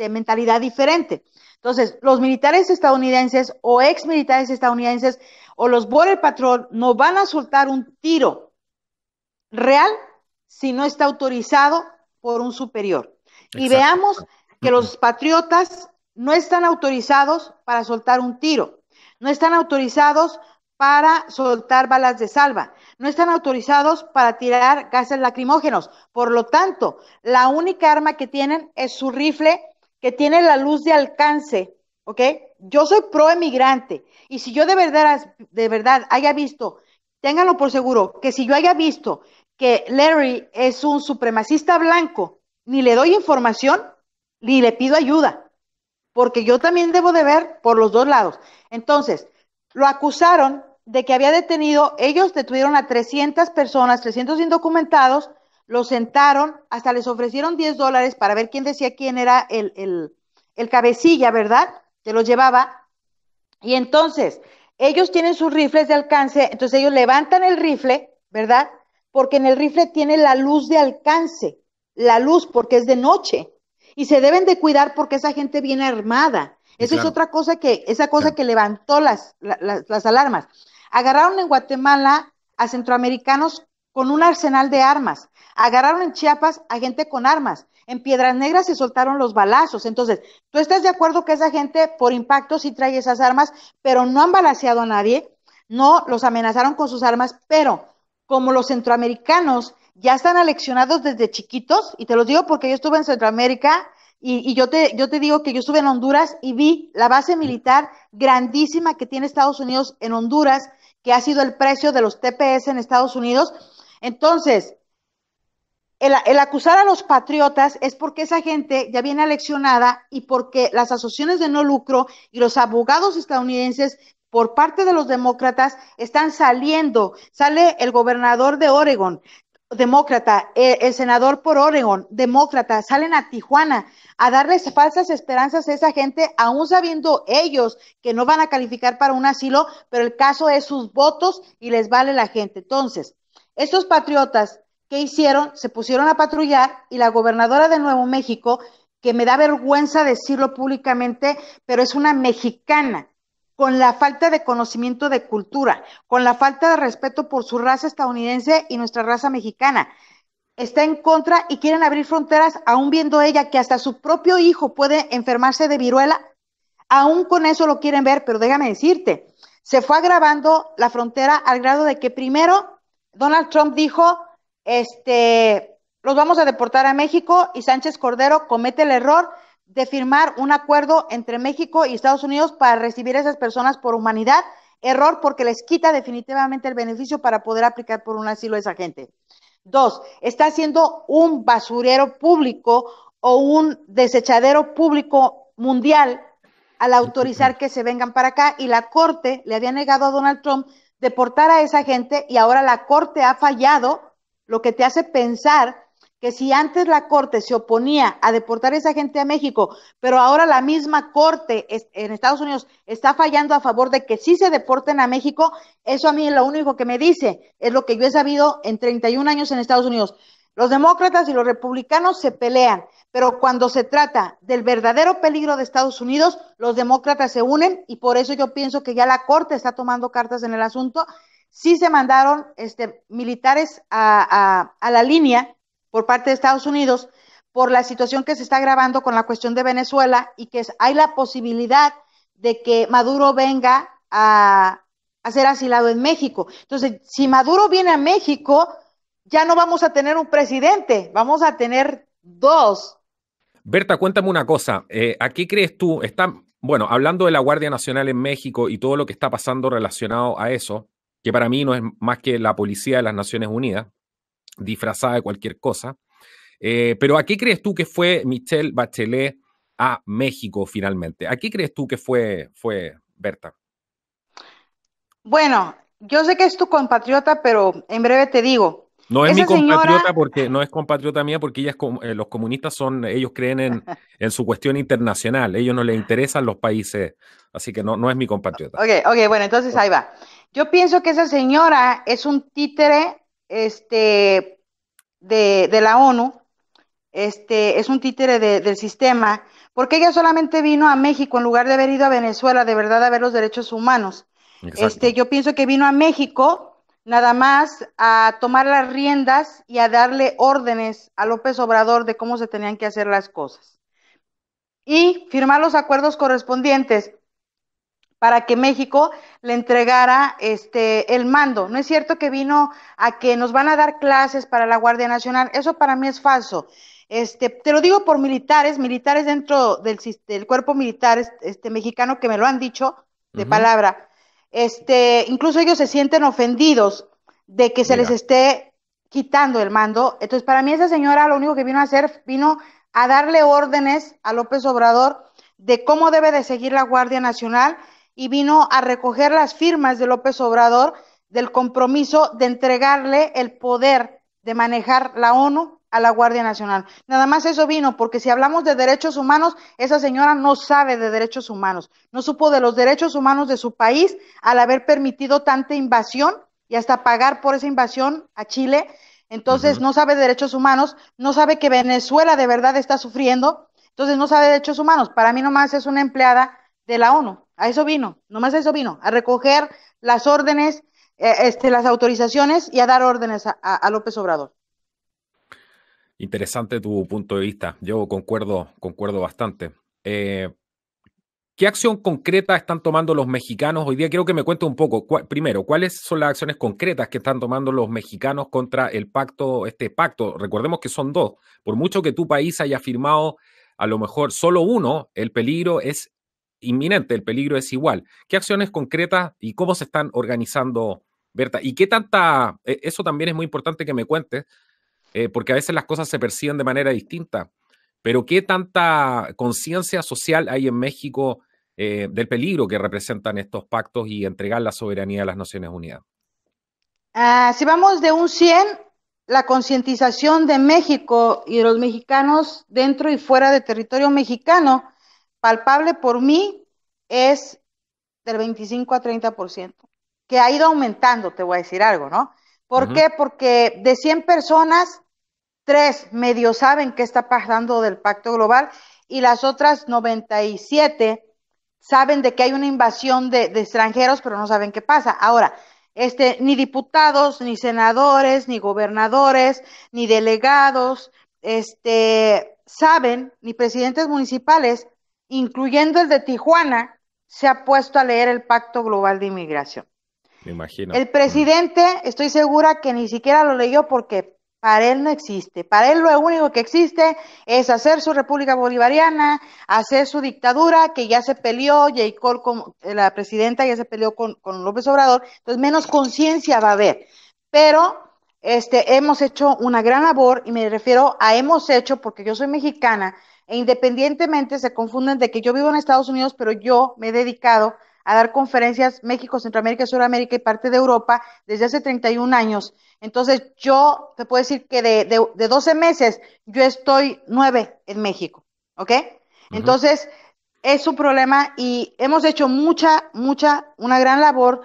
mentalidad diferente. Entonces, los militares estadounidenses o ex militares estadounidenses o los Border Patrol no van a soltar un tiro real si no está autorizado por un superior. Y Exacto. veamos que los patriotas no están autorizados para soltar un tiro, no están autorizados para soltar balas de salva, no están autorizados para tirar gases lacrimógenos. Por lo tanto, la única arma que tienen es su rifle, que tiene la luz de alcance, ¿ok? Yo soy pro emigrante, y si yo de verdad haya visto, ténganlo por seguro, que si yo haya visto que Larry es un supremacista blanco, ni le doy información, ni le pido ayuda, porque yo también debo de ver por los dos lados. Entonces, lo acusaron de que había detenido, ellos detuvieron a 300 personas, 300 indocumentados, los sentaron, hasta les ofrecieron $10 para ver quién decía quién era el cabecilla, ¿verdad? Que los llevaba. Y entonces, ellos tienen sus rifles de alcance, entonces ellos levantan el rifle, ¿verdad? Porque en el rifle tiene la luz de alcance, la luz porque es de noche, y se deben de cuidar porque esa gente viene armada. Esa es otra cosa que levantó las alarmas. Agarraron en Guatemala a centroamericanos con un arsenal de armas. Agarraron en Chiapas a gente con armas. En Piedras Negras se soltaron los balazos. Entonces, ¿tú estás de acuerdo que esa gente por impacto sí trae esas armas, pero no han balaceado a nadie? No los amenazaron con sus armas, pero como los centroamericanos ya están aleccionados desde chiquitos, y te los digo porque yo estuve en Centroamérica, y yo te digo que yo estuve en Honduras y vi la base militar grandísima que tiene Estados Unidos en Honduras, que ha sido el precio de los TPS en Estados Unidos. Entonces, el acusar a los patriotas es porque esa gente ya viene aleccionada y porque las asociaciones de no lucro y los abogados estadounidenses por parte de los demócratas están saliendo. Sale el gobernador de Oregon, demócrata, el senador por Oregon, demócrata, salen a Tijuana a darles falsas esperanzas a esa gente, aún sabiendo ellos que no van a calificar para un asilo, pero el caso es sus votos y les vale la gente. Entonces, estos patriotas, ¿qué hicieron? Se pusieron a patrullar y la gobernadora de Nuevo México, que me da vergüenza decirlo públicamente, pero es una mexicana, con la falta de conocimiento de cultura, con la falta de respeto por su raza estadounidense y nuestra raza mexicana. Está en contra y quieren abrir fronteras, aún viendo ella que hasta su propio hijo puede enfermarse de viruela, aún con eso lo quieren ver, pero déjame decirte, se fue agravando la frontera al grado de que primero Donald Trump dijo, los vamos a deportar a México y Sánchez Cordero comete el error de firmar un acuerdo entre México y Estados Unidos para recibir a esas personas por humanidad, error porque les quita definitivamente el beneficio para poder aplicar por un asilo a esa gente. Dos, está haciendo un basurero público o un desechadero público mundial al autorizar que se vengan para acá y la Corte le había negado a Donald Trump deportar a esa gente y ahora la Corte ha fallado, lo que te hace pensar que si antes la Corte se oponía a deportar a esa gente a México, pero ahora la misma Corte en Estados Unidos está fallando a favor de que sí se deporten a México, eso a mí es lo único que me dice, es lo que yo he sabido en 31 años en Estados Unidos. Los demócratas y los republicanos se pelean, pero cuando se trata del verdadero peligro de Estados Unidos, los demócratas se unen y por eso yo pienso que ya la Corte está tomando cartas en el asunto. Sí se mandaron militares a la línea por parte de Estados Unidos por la situación que se está agravando con la cuestión de Venezuela y que hay la posibilidad de que Maduro venga a ser asilado en México. Entonces, si Maduro viene a México, ya no vamos a tener un presidente, vamos a tener dos. Berta, cuéntame una cosa. ¿A qué crees tú? Bueno, hablando de la Guardia Nacional en México y todo lo que está pasando relacionado a eso, que para mí no es más que la policía de las Naciones Unidas, disfrazada de cualquier cosa. Pero ¿a qué crees tú que fue Michelle Bachelet a México finalmente? ¿A qué crees tú que fue Berta? Bueno, yo sé que es tu compatriota, pero en breve te digo. No es mi Esa señora, compatriota porque no es compatriota mía porque los comunistas ellos creen en su cuestión internacional, ellos no les interesan los países, así que no es mi compatriota. ok, bueno, entonces ahí va. Yo pienso que esa señora es un títere, de la ONU, es un títere del sistema, porque ella solamente vino a México en lugar de haber ido a Venezuela, de verdad, a ver los derechos humanos. Exacto. Yo pienso que vino a México nada más a tomar las riendas y a darle órdenes a López Obrador de cómo se tenían que hacer las cosas. Y firmar los acuerdos correspondientes para que México le entregara el mando. No es cierto que vino a que nos van a dar clases para la Guardia Nacional, eso para mí es falso. Te lo digo por militares dentro del cuerpo militar mexicano que me lo han dicho de palabra. Incluso ellos se sienten ofendidos de que se les Mira, esté quitando el mando. Entonces, para mí esa señora lo único que vino a hacer, vino a darle órdenes a López Obrador de cómo debe de seguir la Guardia Nacional y vino a recoger las firmas de López Obrador del compromiso de entregarle el poder de manejar la ONU a la Guardia Nacional. Nada más eso vino, porque si hablamos de derechos humanos, esa señora no sabe de derechos humanos, no supo de los derechos humanos de su país al haber permitido tanta invasión y hasta pagar por esa invasión a Chile. Entonces no sabe de derechos humanos, no sabe que Venezuela de verdad está sufriendo, entonces no sabe de derechos humanos. Para mí nomás es una empleada de la ONU. A eso vino, nomás a eso vino, a recoger las órdenes, las autorizaciones y a dar órdenes a López Obrador. interesante tu punto de vista. Yo concuerdo bastante. ¿Qué acción concreta están tomando los mexicanos hoy día? Quiero que me cuentes un poco. Primero, ¿cuáles son las acciones concretas que están tomando los mexicanos contra el pacto, este pacto? Recordemos que son dos. Por mucho que tu país haya firmado a lo mejor solo uno, el peligro es inminente, el peligro es igual. ¿Qué acciones concretas y cómo se están organizando, Berta? ¿Y qué tanta, eso también es muy importante que me cuentes, porque a veces las cosas se perciben de manera distinta. Pero ¿qué tanta conciencia social hay en México del peligro que representan estos pactos y entregar la soberanía a las Naciones Unidas? Si vamos de un 100, la concientización de México y de los mexicanos dentro y fuera de territorio mexicano, palpable por mí, es del 25 a 30%, que ha ido aumentando, te voy a decir algo, ¿no? ¿Por qué? Porque de 100 personas, 3 medio saben qué está pasando del pacto global y las otras 97 saben de que hay una invasión de extranjeros, pero no saben qué pasa. Ahora, ni diputados, ni senadores, ni gobernadores, ni delegados, saben, ni presidentes municipales, incluyendo el de Tijuana, se ha puesto a leer el Pacto Global de Inmigración. Me imagino. El presidente, estoy segura que ni siquiera lo leyó porque para él no existe. Para él lo único que existe es hacer su República Bolivariana, hacer su dictadura, que ya se peleó, J. Cole, la presidenta, ya se peleó con López Obrador, entonces menos conciencia va a haber. Pero hemos hecho una gran labor, y me refiero a hemos hecho porque yo soy mexicana, e independientemente se confunden de que yo vivo en Estados Unidos, pero yo me he dedicado a dar conferencias México, Centroamérica, Suramérica y parte de Europa desde hace 31 años. Entonces, yo te puedo decir que de 12 meses, yo estoy 9 en México, ¿ok? Entonces, es un problema y hemos hecho una gran labor,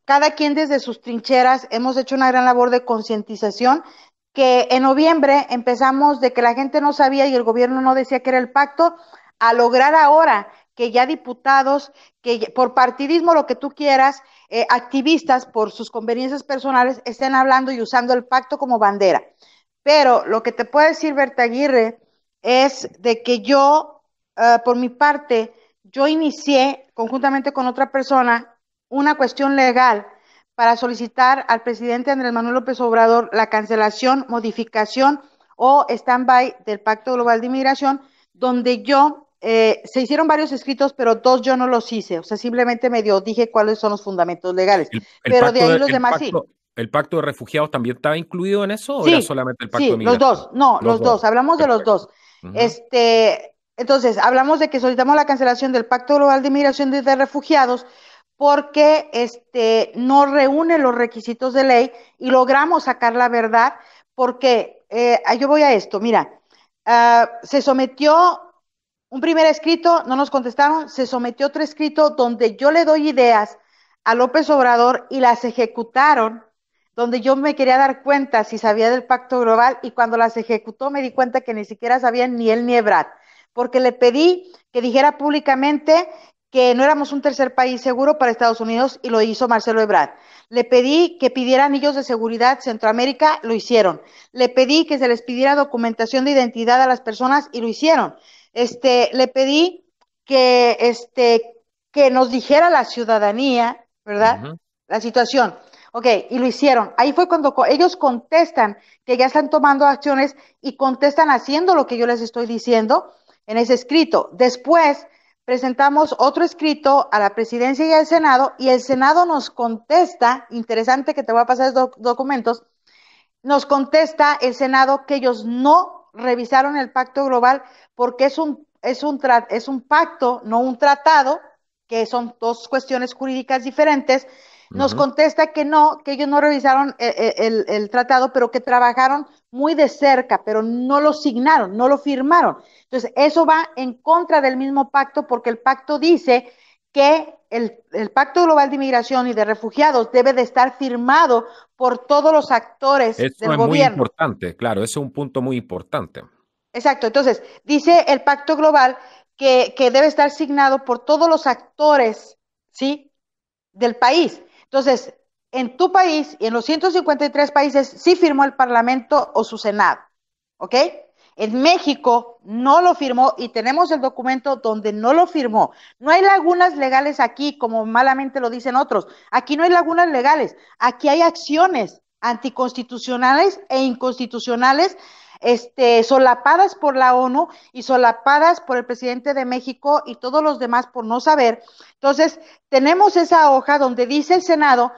cada quien desde sus trincheras, hemos hecho una gran labor de concientización, que en noviembre empezamos de que la gente no sabía y el gobierno no decía que era el pacto, a lograr ahora que ya diputados, que por partidismo, lo que tú quieras, activistas por sus conveniencias personales, estén hablando y usando el pacto como bandera. Pero lo que te puede decir Berta Aguirre es de que yo, por mi parte, yo inicié conjuntamente con otra persona una cuestión legal para solicitar al presidente Andrés Manuel López Obrador la cancelación, modificación o stand-by del Pacto Global de Inmigración, donde se hicieron varios escritos, pero 2 yo no los hice, o sea, simplemente dije cuáles son los fundamentos legales, pero de ahí los demás sí. ¿El pacto de refugiados también estaba incluido en eso o era Sí, solamente el pacto de sí, los migración? dos, no, los dos, hablamos de los dos. Entonces, hablamos de que solicitamos la cancelación del Pacto Global de Inmigración de Refugiados porque no reúne los requisitos de ley y logramos sacar la verdad porque, yo voy a esto, mira, se sometió un primer escrito, no nos contestaron, se sometió otro escrito donde yo le doy ideas a López Obrador y las ejecutaron, donde yo me quería dar cuenta si sabía del pacto global y cuando las ejecutó me di cuenta que ni siquiera sabían ni él ni Ebrard, porque le pedí que dijera públicamente que no éramos un tercer país seguro para Estados Unidos y lo hizo Marcelo Ebrard. Le pedí que pidieran anillos de seguridad Centroamérica, lo hicieron. Le pedí que se les pidiera documentación de identidad a las personas y lo hicieron. Le pedí que nos dijera la ciudadanía, ¿verdad? La situación. Ok, y lo hicieron. Ahí fue cuando ellos contestan que ya están tomando acciones y contestan haciendo lo que yo les estoy diciendo en ese escrito. Después presentamos otro escrito a la presidencia y al Senado y el Senado nos contesta, interesante que te voy a pasar esos documentos, nos contesta el Senado que ellos no revisaron el pacto global porque es un pacto, no un tratado, que son dos cuestiones jurídicas diferentes. Nos contesta que no, que ellos no revisaron el tratado, pero que trabajaron muy de cerca, pero no lo signaron, no lo firmaron. Entonces, eso va en contra del mismo pacto porque el pacto dice que el Pacto Global de Inmigración y de Refugiados debe de estar firmado por todos los actores Eso del es muy gobierno. importante, claro, eso es un punto muy importante. Exacto, entonces dice el Pacto Global que debe estar signado por todos los actores, ¿sí?, del país. Entonces, en tu país y en los 153 países sí firmó el Parlamento o su Senado, ¿ok? En México no lo firmó y tenemos el documento donde no lo firmó. No hay lagunas legales aquí, como malamente lo dicen otros. Aquí no hay lagunas legales. Aquí hay acciones anticonstitucionales e inconstitucionales, solapadas por la ONU y solapadas por el presidente de México y todos los demás por no saber. Entonces, tenemos esa hoja donde dice el Senado,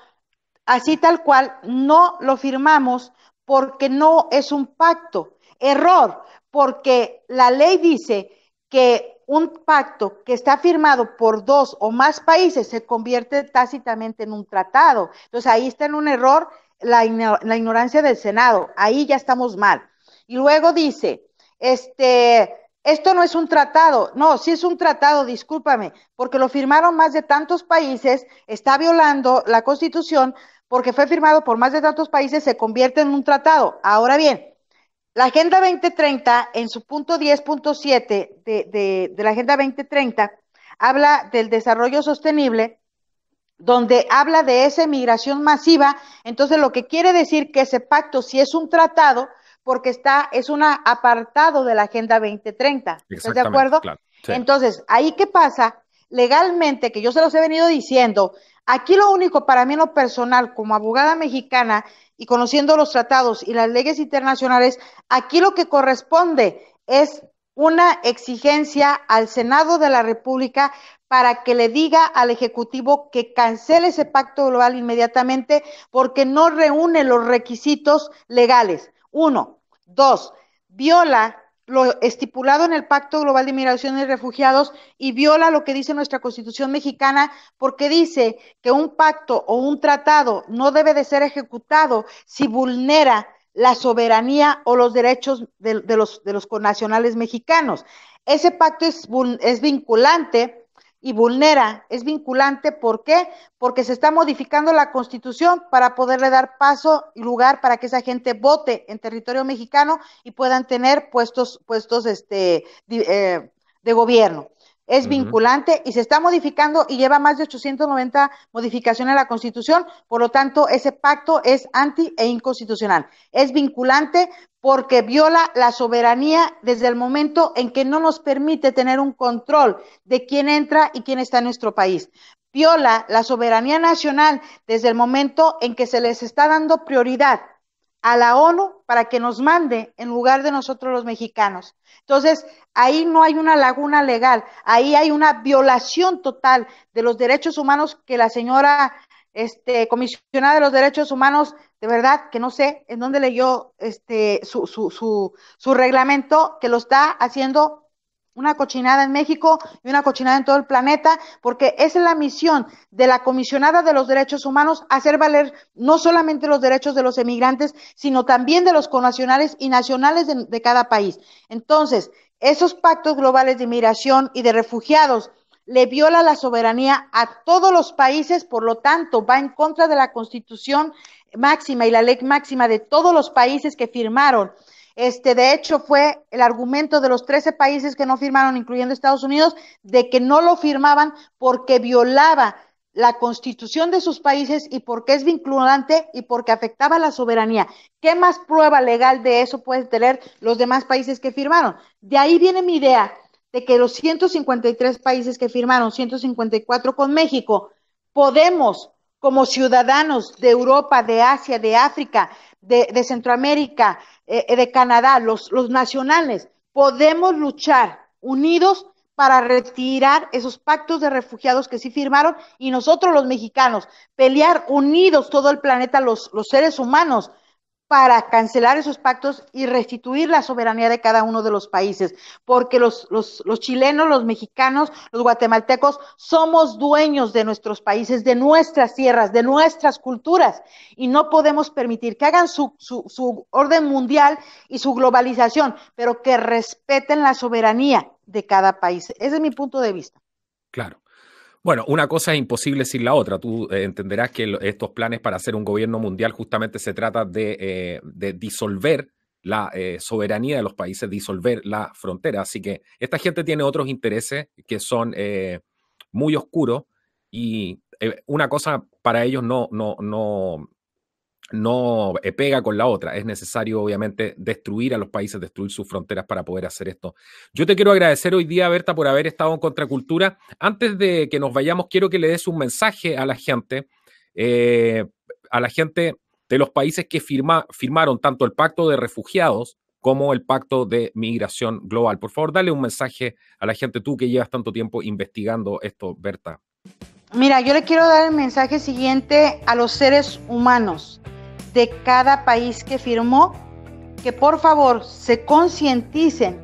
así tal cual, no lo firmamos porque no es un pacto. Error, porque la ley dice que un pacto que está firmado por 2 o más países se convierte tácitamente en un tratado. Entonces ahí está en un error la ignorancia del Senado. Ahí ya estamos mal. Y luego dice, esto no es un tratado. No, sí es un tratado, discúlpame, porque lo firmaron más de tantos países, está violando la Constitución, porque fue firmado por más de tantos países, se convierte en un tratado. Ahora bien, la Agenda 2030, en su punto 10.7 de la Agenda 2030, habla del desarrollo sostenible, donde habla de esa migración masiva. Entonces, lo que quiere decir que ese pacto sí es un tratado, porque es un apartado de la Agenda 2030. ¿Estás de acuerdo? Claro. Sí. Entonces, ¿ahí qué pasa? Legalmente, que yo se los he venido diciendo, aquí lo único para mí en lo personal, como abogada mexicana y conociendo los tratados y las leyes internacionales, aquí lo que corresponde es una exigencia al Senado de la República para que le diga al Ejecutivo que cancele ese pacto global inmediatamente porque no reúne los requisitos legales. 1. 2. Viola lo estipulado en el Pacto Global de Migración y Refugiados y viola lo que dice nuestra Constitución mexicana, porque dice que un pacto o un tratado no debe de ser ejecutado si vulnera la soberanía o los derechos de los connacionales mexicanos. Ese pacto es vinculante y es vinculante. ¿Por qué? Porque se está modificando la Constitución para poderle dar paso y lugar para que esa gente vote en territorio mexicano y puedan tener puestos de gobierno. Es vinculante y se está modificando y lleva más de 890 modificaciones a la Constitución, por lo tanto, ese pacto es anti e inconstitucional. Es vinculante porque viola la soberanía desde el momento en que no nos permite tener un control de quién entra y quién está en nuestro país. Viola la soberanía nacional desde el momento en que se les está dando prioridad a la ONU para que nos mande en lugar de nosotros los mexicanos. Entonces, ahí no hay una laguna legal, ahí hay una violación total de los derechos humanos que la señora comisionada de los derechos humanos, de verdad que no sé en dónde leyó su reglamento, que lo está haciendo una cochinada en México y una cochinada en todo el planeta, porque esa es la misión de la comisionada de los derechos humanos, hacer valer no solamente los derechos de los emigrantes, sino también de los connacionales y nacionales de cada país. Entonces, esos pactos globales de migración y de refugiados le viola la soberanía a todos los países, por lo tanto, va en contra de la Constitución máxima y la ley máxima de todos los países que firmaron. De hecho, fue el argumento de los 13 países que no firmaron, incluyendo Estados Unidos, de que no lo firmaban porque violaba la Constitución de sus países y porque es vinculante y porque afectaba la soberanía. ¿Qué más prueba legal de eso pueden tener los demás países que firmaron? De ahí viene mi idea de que los 153 países que firmaron, 154 con México, podemos, como ciudadanos de Europa, de Asia, de África, de Centroamérica, de Canadá, los nacionales, podemos luchar unidos para retirar esos pactos de refugiados que sí firmaron y nosotros los mexicanos, pelear unidos todo el planeta, los seres humanos, para cancelar esos pactos y restituir la soberanía de cada uno de los países, porque los chilenos, los mexicanos, los guatemaltecos, somos dueños de nuestros países, de nuestras tierras, de nuestras culturas, y no podemos permitir que hagan su orden mundial y su globalización, pero que respeten la soberanía de cada país. Ese es mi punto de vista. Claro. Bueno, una cosa es imposible sin la otra. Tú entenderás que estos planes para hacer un gobierno mundial justamente se trata de disolver la soberanía de los países, disolver la frontera. Así que esta gente tiene otros intereses que son muy oscuros y una cosa para ellos no pega con la otra. Es necesario, obviamente, destruir a los países, destruir sus fronteras para poder hacer esto. Yo te quiero agradecer hoy día, Berta, por haber estado en Contracultura. Antes de que nos vayamos, quiero que le des un mensaje a la gente de los países que firmaron tanto el Pacto de Refugiados como el Pacto de Migración Global. Por favor, dale un mensaje a la gente, tú que llevas tanto tiempo investigando esto, Berta. Mira, yo le quiero dar el mensaje siguiente a los seres humanos. de cada país que firmó, que por favor se concienticen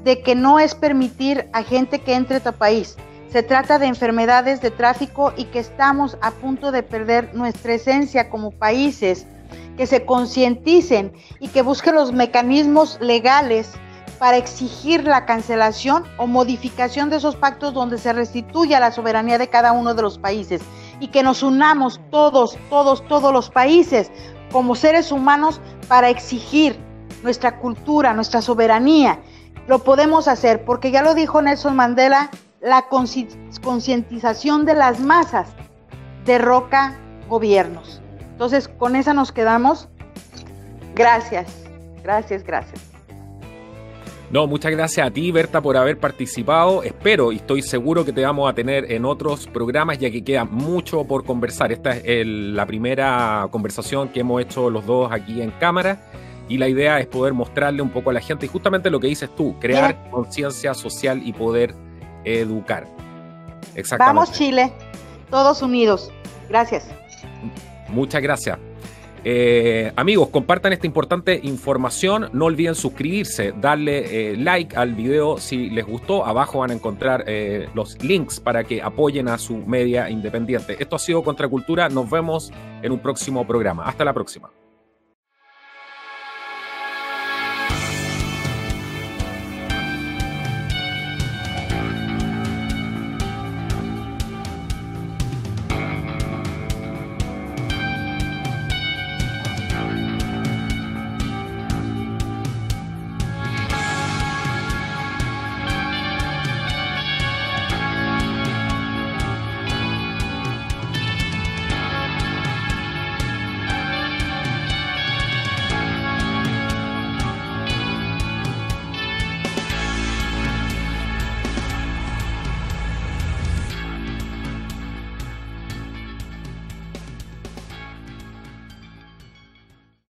de que no es permitir a gente que entre a tu país. Se trata de enfermedades de tráfico y que estamos a punto de perder nuestra esencia como países. Que se concienticen y que busquen los mecanismos legales para exigir la cancelación o modificación de esos pactos donde se restituya la soberanía de cada uno de los países, y que nos unamos todos los países como seres humanos para exigir nuestra cultura, nuestra soberanía. Lo podemos hacer porque ya lo dijo Nelson Mandela, la concientización de las masas derroca gobiernos. Entonces, con esa nos quedamos. Gracias. No, muchas gracias a ti, Berta, por haber participado. Espero y estoy seguro que te vamos a tener en otros programas, ya que queda mucho por conversar. Esta es la primera conversación que hemos hecho los dos aquí en cámara, y la idea es poder mostrarle un poco a la gente, y justamente lo que dices tú, crear conciencia social y poder educar. Exactamente. Vamos, Chile, todos unidos. Gracias. Muchas gracias. Amigos, compartan esta importante información. No olviden suscribirse, darle like al video si les gustó. Abajo van a encontrar los links para que apoyen a su media independiente. Esto ha sido Contracultura. Nos vemos en un próximo programa. Hasta la próxima.